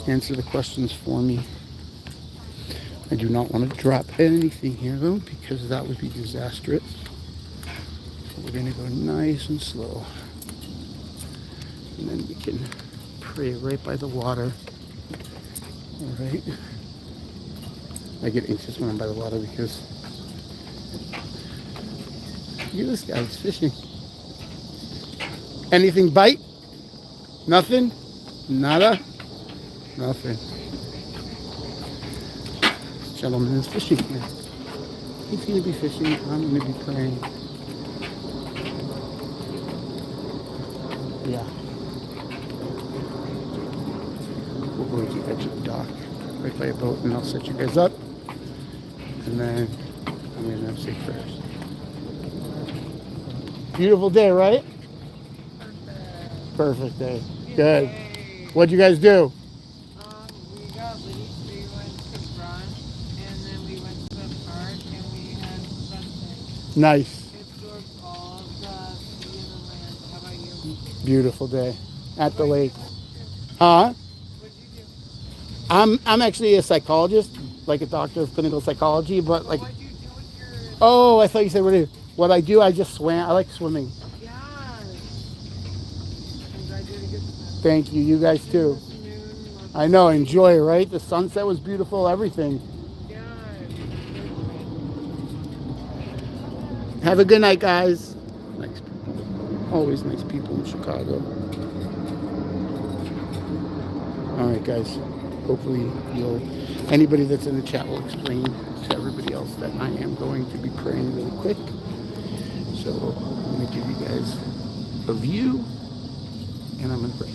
S1: answer the questions for me. I do not want to drop anything here though, because that would be disastrous. So we're going to go nice and slow. And then we can pray right by the water. All right. I get anxious when I'm by the water because look at this guy, he's fishing. Anything bite? Nothing? Nada? Nothing. This gentleman is fishing here. He's going to be fishing. I'm going to be praying. Yeah. We'll go to the edge of the dock, right by a boat, and I'll set you guys up. And then I'm going to say prayers. Beautiful day, right? Perfect day. Good. What'd you guys do?
S5: We got leaves, we went to brunch, and then we went to the park, and we had sunset.
S1: Nice.
S5: It absorbed all of the sea and the land. How about you?
S1: Beautiful day at the lake. Huh?
S5: What'd you do?
S1: I'm actually a psychologist, like a doctor of clinical psychology, but like,
S5: What'd you do with your...
S1: oh, I thought you said what I do. I just swam. I like swimming.
S5: Yeah. I'm glad you had a good time.
S1: Thank you. You guys too.
S5: Afternoon,
S1: I know. Enjoy it, right? The sunset was beautiful. Everything.
S5: yeah.
S1: Have a good night, guys. Nice people. Always nice people in Chicago. All right, guys. Hopefully anybody that's in the chat will explain to everybody else that I am going to be praying really quick. So I'm going to give you guys a view, and I'm going to pray.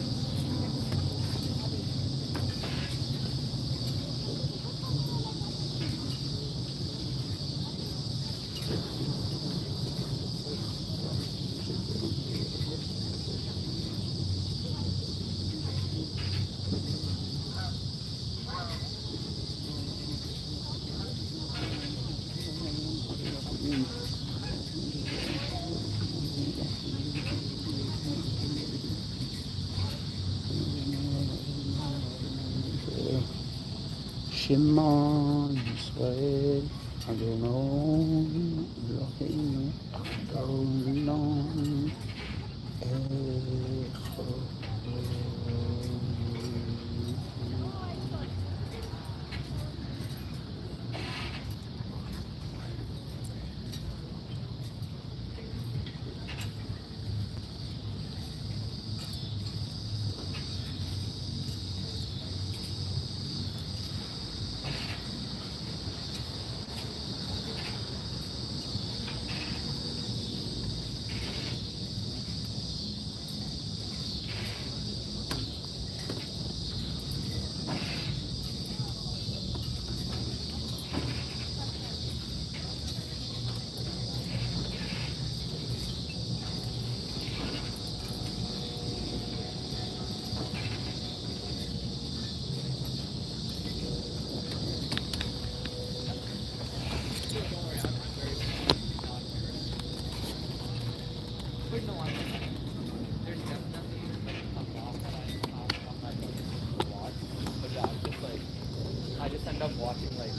S1: Shema Yisrael Adonai Eloheinu Adonai Echad.
S6: I just end up watching like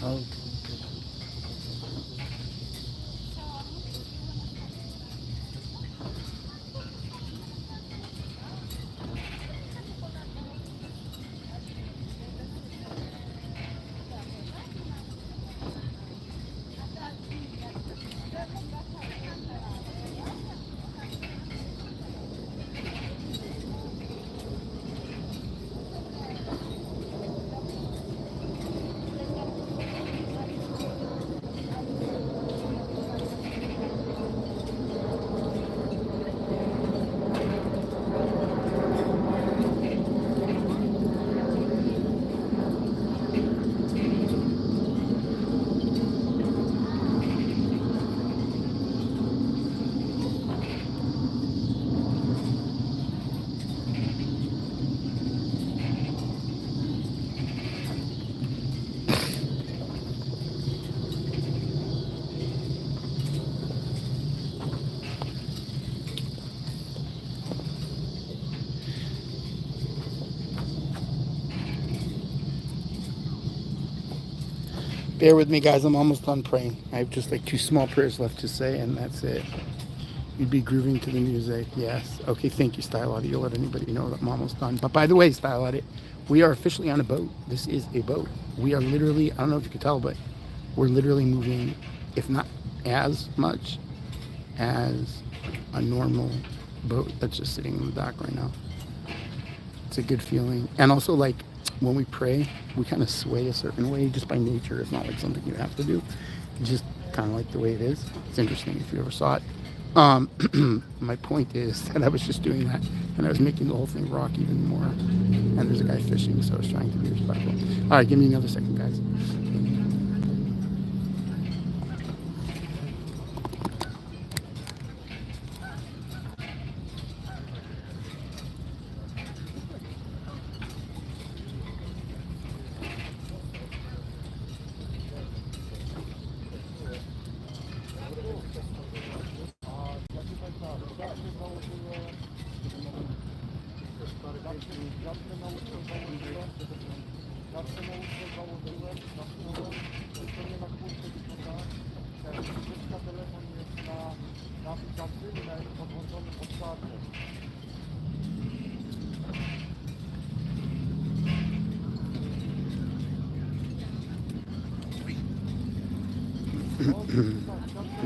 S1: Oh. Bear with me, guys. I'm almost done praying. I have just like 2 small prayers left to say, and that's it. You'd be grooving to the music. Yes. Okay, thank you, Style Audit. You'll let anybody know that I'm almost done. But by the way, Style Audit, we are officially on a boat. This is a boat. We are literally, I don't know if you can tell, but we're literally moving, if not as much as a normal boat that's just sitting in the dock right now. It's a good feeling. And also, like, when we pray, we kind of sway a certain way just by nature. It's not like something you have to do. It's just kind of like the way it is. It's interesting if you ever saw it. My point is that I was just doing that, and I was making the whole thing rock even more. And there's a guy fishing, so I was trying to be respectful. All right, give me another second, guys.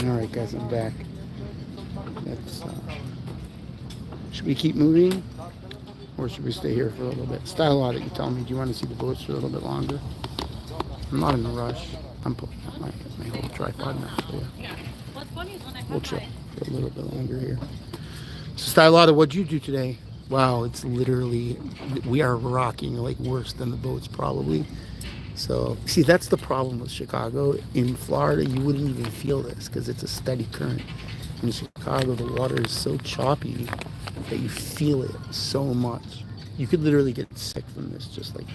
S1: All right, guys, I'm back. Let's, should we keep moving, or should we stay here for a little bit? Style Audit, you tell me. Do you want to see the boats for a little bit longer? I'm not in a rush. I'm putting out my whole tripod now, so yeah. We'll chill for a little bit longer here. So, Style Audit, what'd you do today? Wow, it's literally, we are rocking like worse than the boats probably. So, see, that's the problem with Chicago. In Florida, you wouldn't even feel this because it's a steady current. In Chicago, the water is so choppy that you feel it so much. You could literally get sick from this, just like,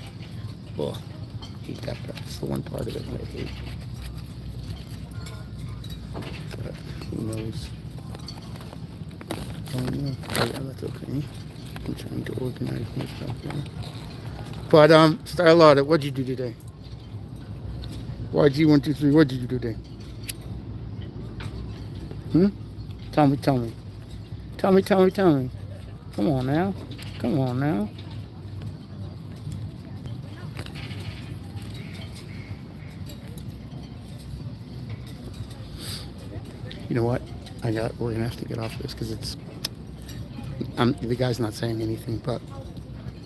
S1: oh, I hate that part. It's the one part of it that I hate. But who knows? Oh, no. Oh, yeah, that's okay. I'm trying to organize myself here. But, Style Audit, what'd you do today? YG123, what did you do today? Tell me. Tell me. Come on now. You know what? We're gonna have to get off this because the guy's not saying anything, but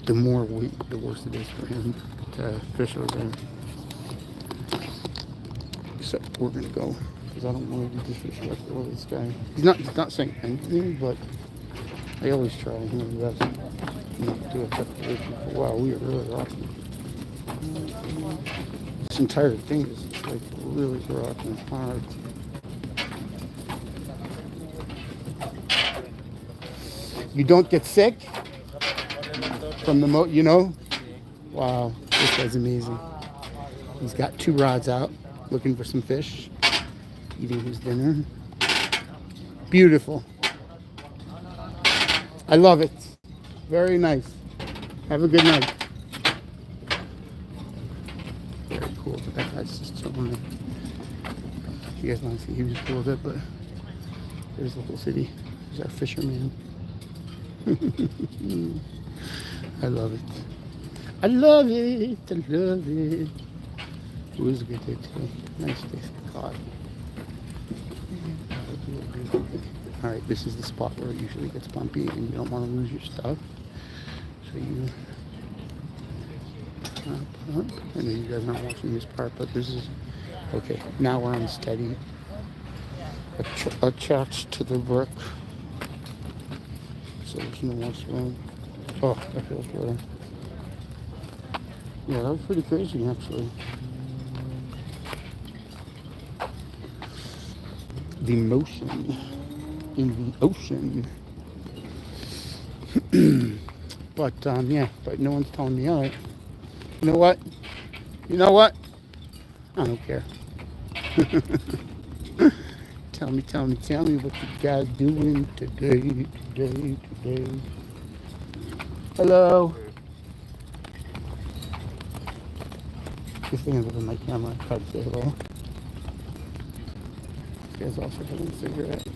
S1: the worse it is for him to fish over there. So we're gonna go because I don't want to be disrespectful of this guy. He's not saying anything, but I always try. You know, that's not to affect the people. Wow, we are really rocking. This entire thing is like really rocking hard. You don't get sick from the you know? Wow, this guy's amazing. He's got 2 rods out, looking for some fish, eating his dinner. Beautiful. I love it. Very nice. Have a good night. Very cool, but that guy's just chilling there. You guys want to see, he was cool with it, but there's the whole city. There's our fisherman. I love it. I love it. It was a good day too. Nice day for God. Alright, this is the spot where it usually gets bumpy and you don't want to lose your stuff. So you I know you guys aren't watching this part, but this is okay. Now we're on steady. Attached to the brick. So there's no more swing. Oh, that feels better. Yeah, that was pretty crazy actually. The motion in the ocean. But yeah, but no one's telling me, all right. You know what? I don't care. Tell me what you guys doing today. Hello. if they can look at my camera, I try to say hello. This guy's also having a cigarette.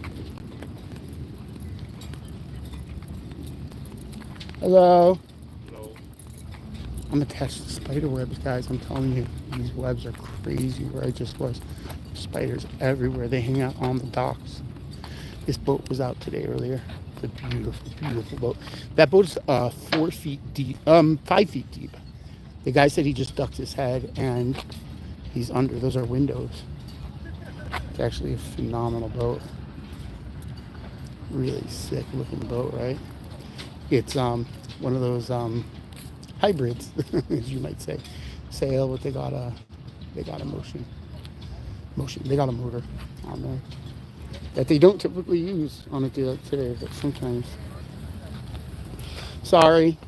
S1: Hello.
S4: Hello.
S1: I'm attached to spider webs, guys. I'm telling you, these webs are crazy where I just was. Spiders everywhere. They hang out on the docks. This boat was out today earlier. It's a beautiful, beautiful boat. That boat's 4 feet deep, 5 feet deep. The guy said he just ducked his head and he's under. Those are windows. It's actually a phenomenal boat. Really sick looking boat, right? It's one of those hybrids, as you might say. Sail, but they got a motion. They got a motor on there that they don't typically use on a day like today, but sometimes. Sorry,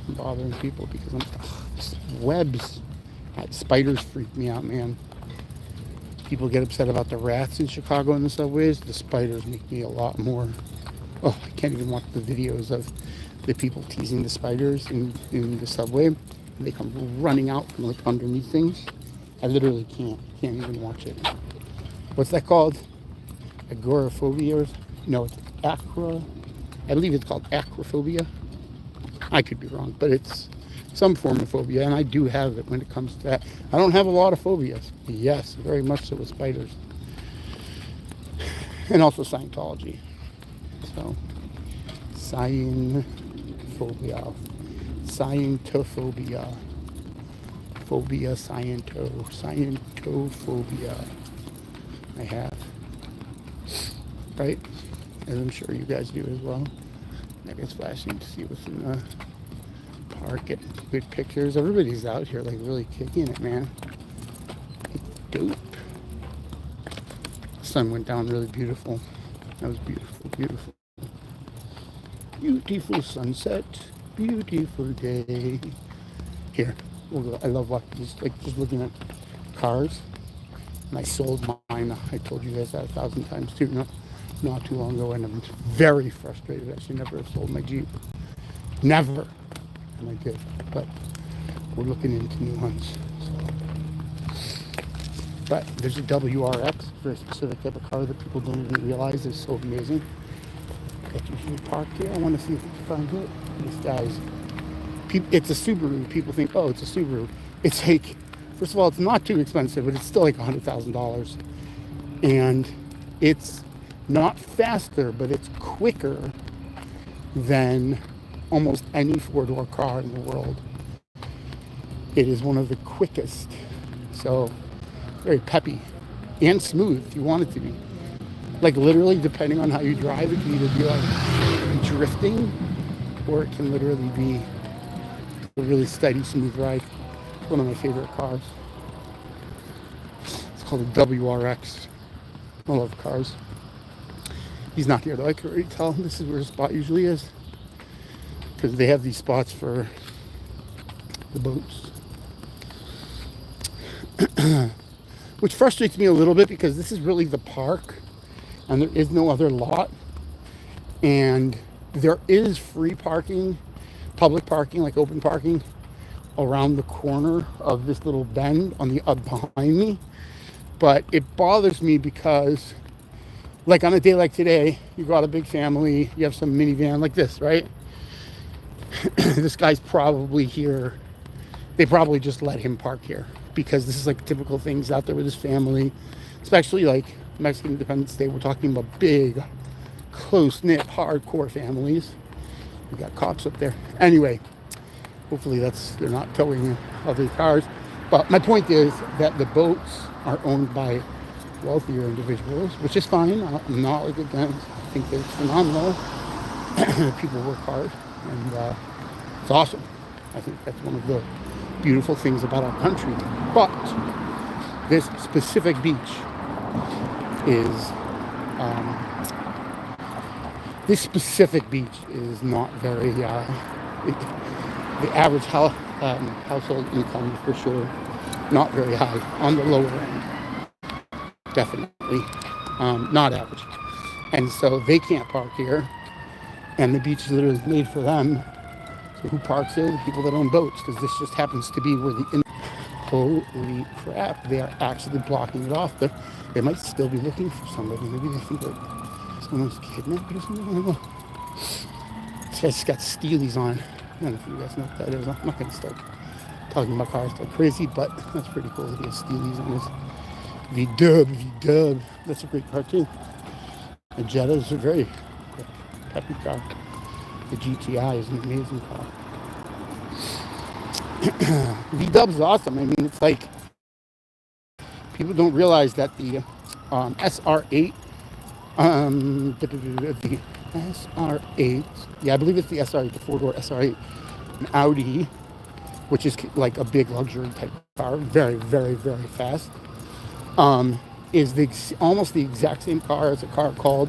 S1: I'm bothering people because webs. Spiders freak me out, man. People get upset about the rats in Chicago in the subways. The spiders make me a lot more. Oh, I can't even watch the videos of the people teasing the spiders in the subway. They come running out from like underneath things. I literally can't even watch it. What's that called? Agoraphobia? No, it's acro. I believe it's called acrophobia. I could be wrong, but it's some form of phobia, and I do have it when it comes to that. I don't have a lot of phobias. Yes, very much so with spiders. And also Scientology. So, Scientophobia. Phobia, Scientophobia. I have. Right? As I'm sure you guys do as well. Maybe it's flashing to see what's in the park, getting good pictures. Everybody's out here like really kicking it, man. It's dope. The sun went down really beautiful. That was beautiful, beautiful. Beautiful sunset. Beautiful day. Here, we'll go. I love watching just looking at cars. And I sold mine. I told you guys that 1,000 times too. Not too long ago, and I'm very frustrated. I should never have sold my Jeep. Never. And I did. But we're looking into new ones. So. But there's a WRX, very specific type of car that people don't even realize is so amazing. That you should park here. I want to see if we can find it. This guy's. It's a Subaru. People think, oh, it's a Subaru. It's like, first of all, it's not too expensive, but it's still like $100,000. And it's not faster, but it's quicker than almost any four-door car in the world. It is one of the quickest. So, very peppy and smooth if you want it to be. Like literally, depending on how you drive, it can either be like drifting or it can literally be a really steady, smooth ride. It's one of my favorite cars. It's called a WRX. I love cars. He's not here though. I can already tell this is where his spot usually is. Because they have these spots for the boats. Which frustrates me a little bit because this is really the park. And there is no other lot. And there is free parking, public parking, like open parking, around the corner of this little bend on the behind me. But it bothers me because, like on a day like today, you got a big family, you have some minivan like this, right? This guy's probably here. They probably just let him park here because this is like typical things out there with his family, especially like Mexican Independence Day. We're talking about big, close-knit, hardcore families. We got cops up there. Anyway, hopefully they're not towing other cars. But my point is that the boats are owned by wealthier individuals, which is fine. I'm not like against. I think they're phenomenal. People work hard, and it's awesome. I think that's one of the beautiful things about our country. But this specific beach is not very. The average household income for sure not very high, on the lower end, definitely not average. And so they can't park here, and the beach is literally made for them. So who parks here? The people that own boats, because this just happens to be where holy crap, they are actually blocking it off. They might still be looking for somebody. Maybe they think that someone's kidnapped or something. I don't know. This guy's got Steelies on. I don't know if you guys know what that is. I'm not going to start talking about cars like crazy, but that's pretty cool that he has Steelies on his V-dub. That's a great car too. The Jetta is a very peppy car. The GTI is an amazing car. V-dub's awesome. I mean, it's like people don't realize that the SR8, the SR8, yeah, I believe it's the SR8, the four-door SR8, an Audi, which is like a big luxury type car, very, very, very fast, is almost the exact same car as a car called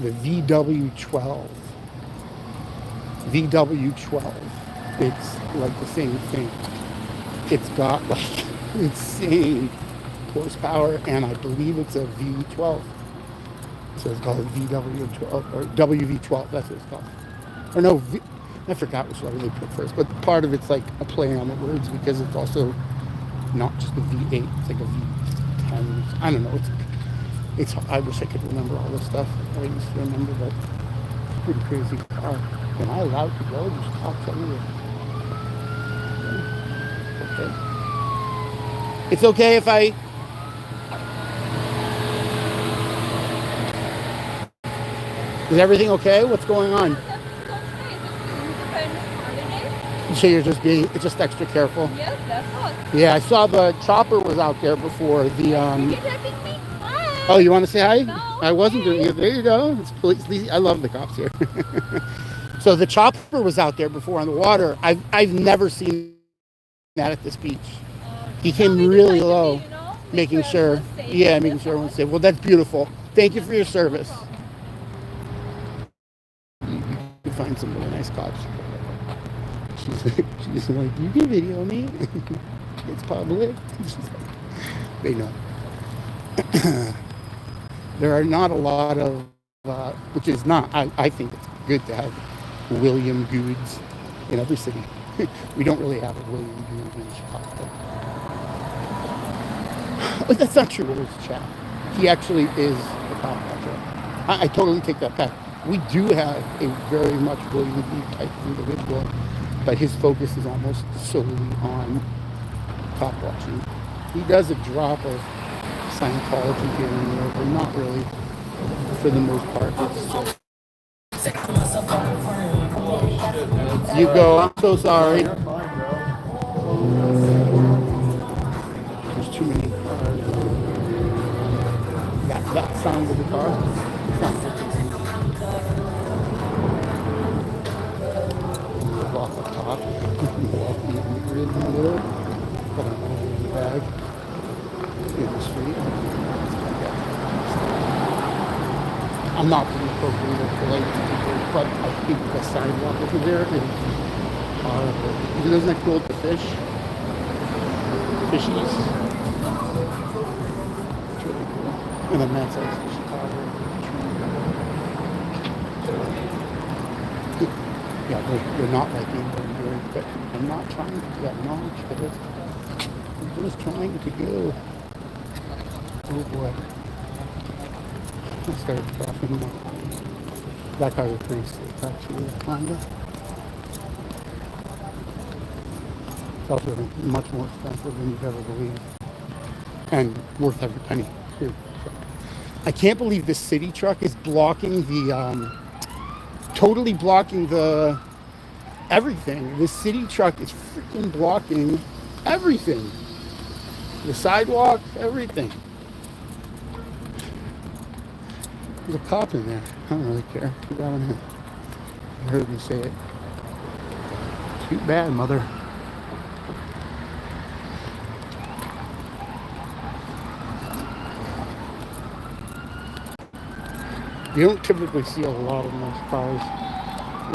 S1: the VW12. VW12. It's like the same thing. It's got like insane horsepower, and I believe it's a V12. So it's called VW12 or WV12. That's what it's called. Or no, I forgot which letter they put first, but part of it's like a play on the words because it's also not just a V8. It's like a V10. I don't know. It's. I wish I could remember all this stuff I used to remember, but it's a pretty crazy car. Am I allowed to go? There's cops everywhere. Okay. It's okay if I. Is everything okay? What's going on? So you're just just extra careful.
S3: Yes, that's all.
S1: Yeah, I saw the chopper was out there before the.
S3: Hi.
S1: Oh, you want to say hi?
S3: No,
S1: I wasn't doing it. There you go. It's police. I love the cops here. So the chopper was out there before on the water. I've never seen that at this beach. He came really low, making sure. Yeah, making sure everyone's safe. Well, that's beautiful. Thank you for your service. You can find some really nice cops. She's like, you can video me. It's public. They know. There are not a lot of, which is not, I think it's good to have William Goods in every city. We don't really have a William Goods in Chicago. But that's not true. It's a chap. He actually is a cop watcher. I totally take that back. We do have a very much William Goods type individual, but his focus is almost solely on cop watching. He does a drop of Scientology here and there, but not really for the most part. You go, I'm so sorry. There's too many cars. That sound of the car. Off the top. Walking in the grid in the middle. Got an old bag. In the street. I'm not being appropriate or polite to people, but I think the sidewalk over there is horrible. Isn't that cool to fish? Fishies. It's really cool. And then that's like Chicago. Yeah, they're not like England here, but I'm not trying to get knowledge for this. I'm just trying to go. Oh boy. I started dropping them. That car was pretty slick actually, kinda. It's also much more expensive than you'd ever believe. And worth every penny, too. I can't believe this city truck is blocking the, totally blocking the everything. This city truck is freaking blocking everything. The sidewalk, everything. There's a cop in there. I don't really care. Too bad on him. I heard him say it. Too bad, mother. You don't typically see a lot of nice cars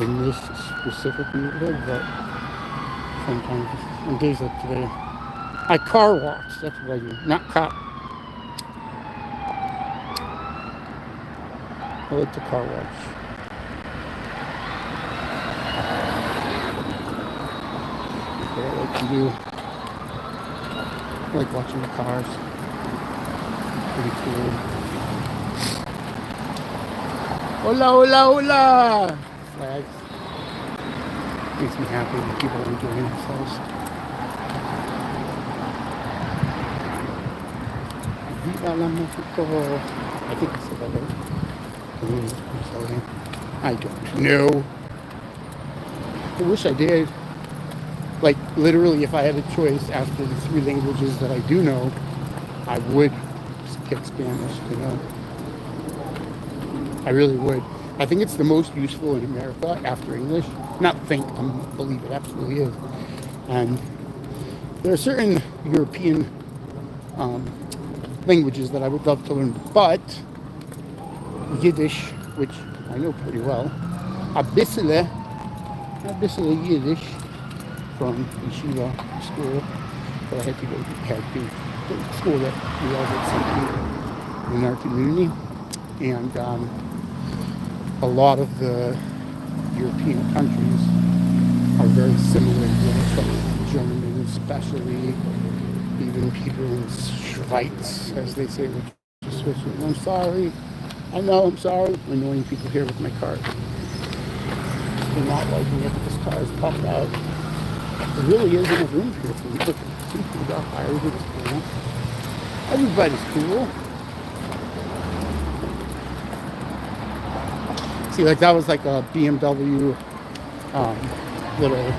S1: in this specific neighborhood, but sometimes on days like today, I car wash. That's what I do. Not cop. I like to car wash. That's what I like to do. I like watching the cars. Pretty cool. Hola, hola, hola! Flags. Makes me happy when people are enjoying themselves. Viva la Mexico! I think I said that right. I don't know. I wish I did. Like, literally, if I had a choice after the 3 languages that I do know, I would pick Spanish, you know. I really would. I think it's the most useful in America after English. Not think, I believe it absolutely is. And there are certain European languages that I would love to learn, but Yiddish, which I know pretty well, a bissle Yiddish from Yeshiva school that I had to go to, the school that we all did something in our community, and a lot of the European countries are very similar to Germany, especially even people in Schweiz, as they say, which is Switzerland. I'm sorry. I know, I'm sorry. I'm annoying people here with my car. They're not liking it, but this car is popped out. There really isn't a room here for me. Look, people got hired. Everybody's cool. Everybody's cool. See, like that was like a BMW little,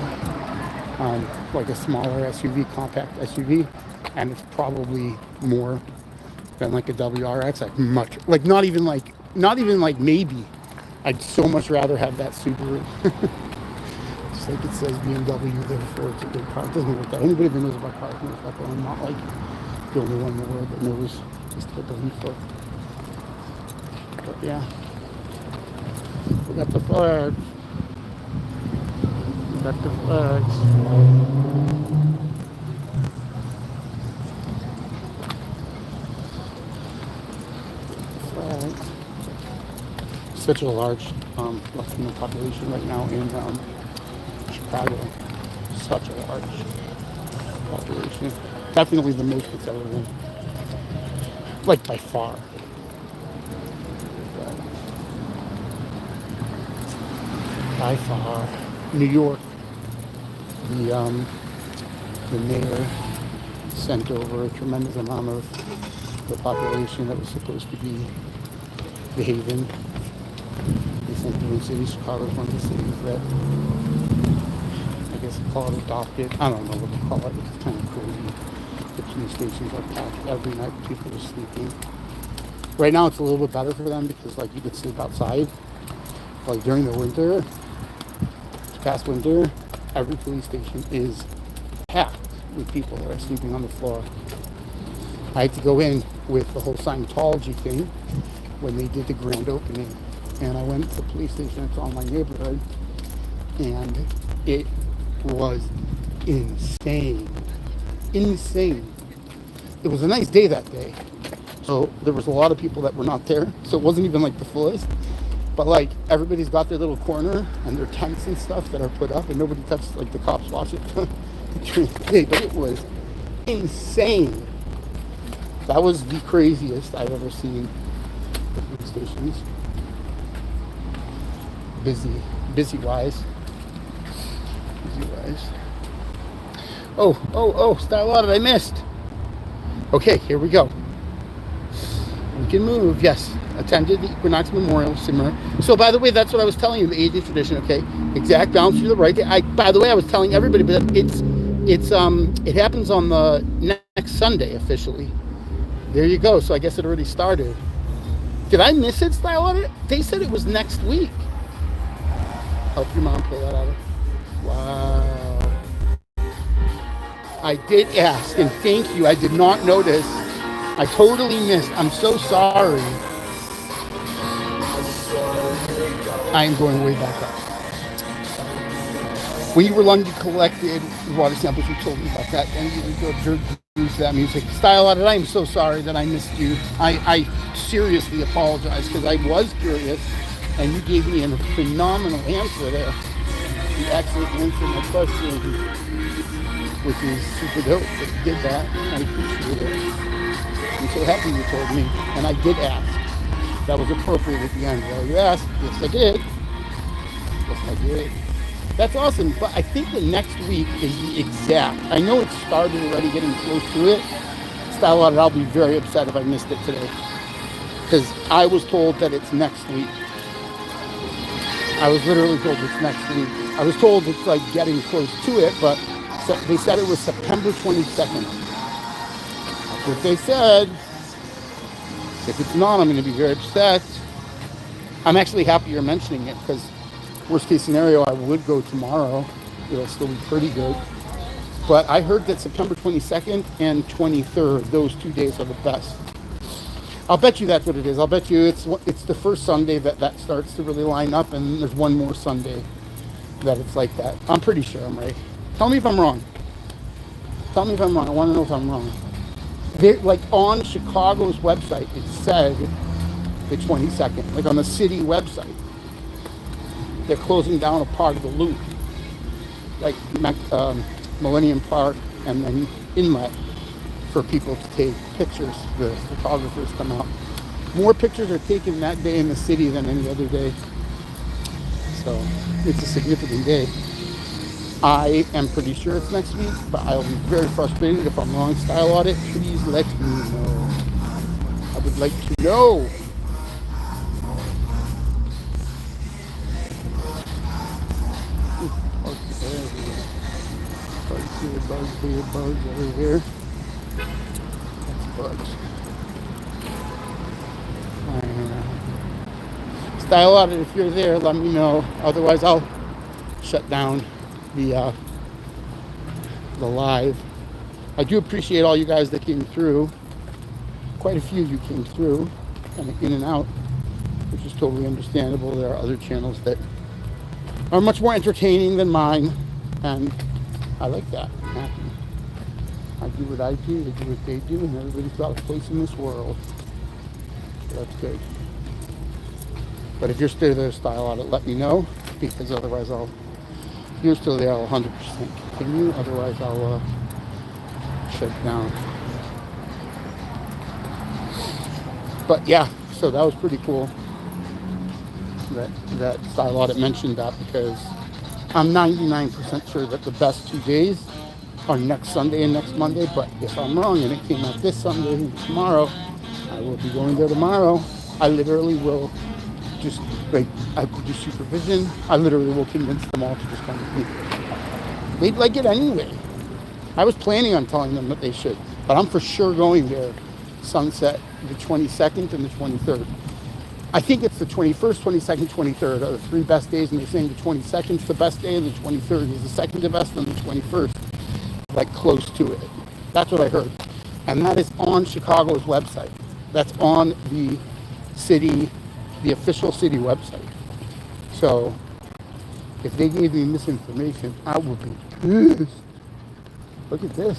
S1: like a smaller SUV, compact SUV, and it's probably more than like a WRX. Like much, like not even like maybe. I'd so much rather have that Subaru. Just like it says BMW, therefore it's a good car. It doesn't work out. Anybody that knows about cars knows that, but I'm not like the only one in the world that knows just what the leaf for. But yeah. We got the flags. We got the flags. Flags. Such a large Latino population right now in Chicago. Such a large population. Definitely the most it's ever been. Like by far. By far. New York, the mayor sent over a tremendous amount of the population that was supposed to be the haven. They sent them in cities. Chicago is one of the cities that I guess they call it adopted. I don't know what they call it. It's kind of crazy. The police stations are packed every night. People are sleeping. Right now it's a little bit better for them because like you could sleep outside. Like during the winter, past winter, every police station is packed with people that are sleeping on the floor. I had to go in with the whole Scientology thing when they did the grand opening. And I went to the police station that's on my neighborhood, and it was insane. Insane. It was a nice day that day. So there was a lot of people that were not there. So it wasn't even like the fullest. But like everybody's got their little corner and their tents and stuff that are put up, and nobody touched, like the cops watch it during the day. But it was insane. That was the craziest I've ever seen the police stations. Busy wise. Oh, style audit, I missed. Okay, here we go. We can move, yes. Attended the Equinox Memorial Similar. So, by the way, that's what I was telling you, the 80th tradition, okay? Exact balance to the right. By the way, I was telling everybody, but it happens on the next Sunday, officially. There you go. So I guess it already started. Did I miss it, style audit? They said it was next week. Help your mom pull that out of. Wow. I did ask, and thank you. I did not notice. I totally missed. I'm so sorry. I am going way back up. When you were London collected water samples, you told me about that, and you would use that music. Style audit, I am so sorry that I missed you. I seriously apologize because I was curious, and you gave me a phenomenal answer there. You actually answered my question. which is super dope that you did that. I appreciate it. I'm so happy you told me. And I did ask. That was appropriate at the end. Well, you asked. Yes, I did. Yes, I did. That's awesome. But I think the next week is the exact. I know it's started already, getting close to it. Style Audit, I'll be very upset if I missed it today. Because I was told that it's next week. I was literally told it's next week. I was told it's like getting close to it, but they said it was September 22nd. That's what they said. If it's not, I'm going to be very upset. I'm actually happy you're mentioning it because worst case scenario, I would go tomorrow. It'll still be pretty good. But I heard that September 22nd and 23rd, those 2 days are the best. I'll bet you that's what it is. I'll bet you it's the first Sunday that starts to really line up, and there's one more Sunday that it's like that. I'm pretty sure I'm right. Tell me if I'm wrong. Tell me if I'm wrong. I want to know if I'm wrong. Like on Chicago's website, it said the 22nd. Like on the city website, they're closing down a part of the loop, like Millennium Park and then Inlet, for people to take pictures. The photographers come out. More pictures are taken that day in the city than any other day. So it's a significant day. I am pretty sure it's next week, but I'll be very frustrated if I'm wrong. Style Audit, please let me know. I would like to know. Bugs over here. Bugs. Style Audit, if you're there, let me know. Otherwise, I'll shut down the live. I do appreciate all you guys that came through. Quite a few of you came through, kind of in and out, which is totally understandable. There are other channels that are much more entertaining than mine, and I like that. I'm happy. I do what I do, they do what they do, and everybody's got a place in this world. So that's good. But if you're still there, Style Audit, let me know, because otherwise if you're still there, I'll 100% continue. Otherwise, I'll shut down. But yeah, so that was pretty cool that Style Audit mentioned that, because I'm 99% sure that the best 2 days are next Sunday and next Monday. But if I'm wrong and it came out this Sunday and tomorrow, I will be going there tomorrow. I literally will just, like, I could do supervision. I literally will convince them all to just come with me. They'd like it anyway. I was planning on telling them that they should, but I'm for sure going there sunset the 22nd and the 23rd. I think it's the 21st, 22nd, 23rd are the three best days, and they're saying the 22nd is the best day and the 23rd is the second to best, and the 21st, like, close to it. That's what I heard. And that is on Chicago's website. That's on the city, the official city website. So if they gave me misinformation, I would be pissed. Look at this.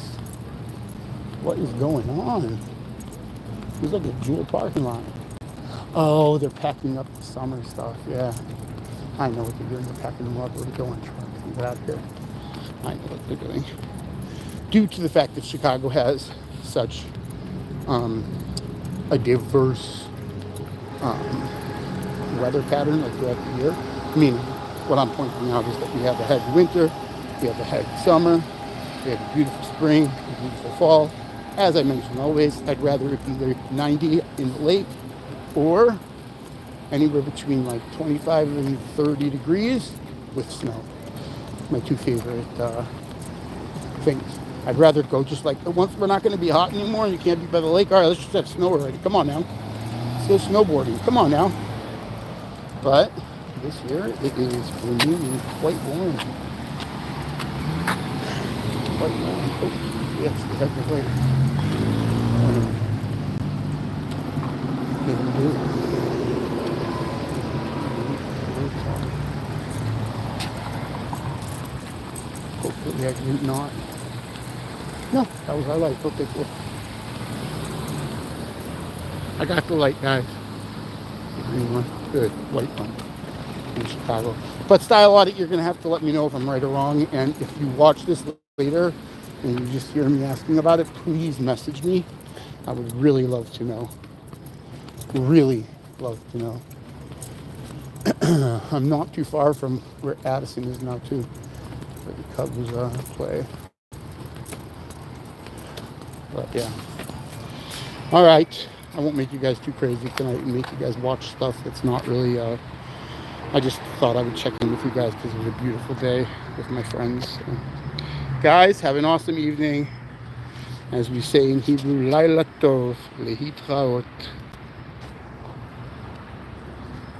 S1: What is going on? It's like a Jewel parking lot. Oh, they're packing up the summer stuff. Yeah, I know what they're doing. They're packing them up. We're going trucks and get out there. I know what they're doing. Due to the fact that Chicago has such a diverse weather pattern, like, throughout the year. I mean, what I'm pointing out is that we have a heavy winter, we have a heavy summer, we have a beautiful spring, a beautiful fall. As I mentioned always, I'd rather it be either 90 in the lake or anywhere between like 25 and 30 degrees with snow. My two favorite things. I'd rather go just like, once we're not going to be hot anymore, you can't be by the lake, all right, let's just have snow already. Come on now. Let's go snowboarding. Come on now. But this year it is gloomy and quite warm. Quite warm. Oh, yes, we have the later. Even do. Hopefully I did not. No, that was our light. Okay, cool. I got the light, guys. The green one. Good. White one. In Chicago. But Style Audit, you're going to have to let me know if I'm right or wrong. And if you watch this later, and you just hear me asking about it, please message me. I would really love to know. Really love to know. I'm not too far from where Addison is now too, where the Cubs play. But yeah. All right. I won't make you guys too crazy tonight and make you guys watch stuff that's not really. I just thought I would check in with you guys because it was a beautiful day with my friends. So, guys, have an awesome evening. As we say in Hebrew, Laila Tov, Lehitraot.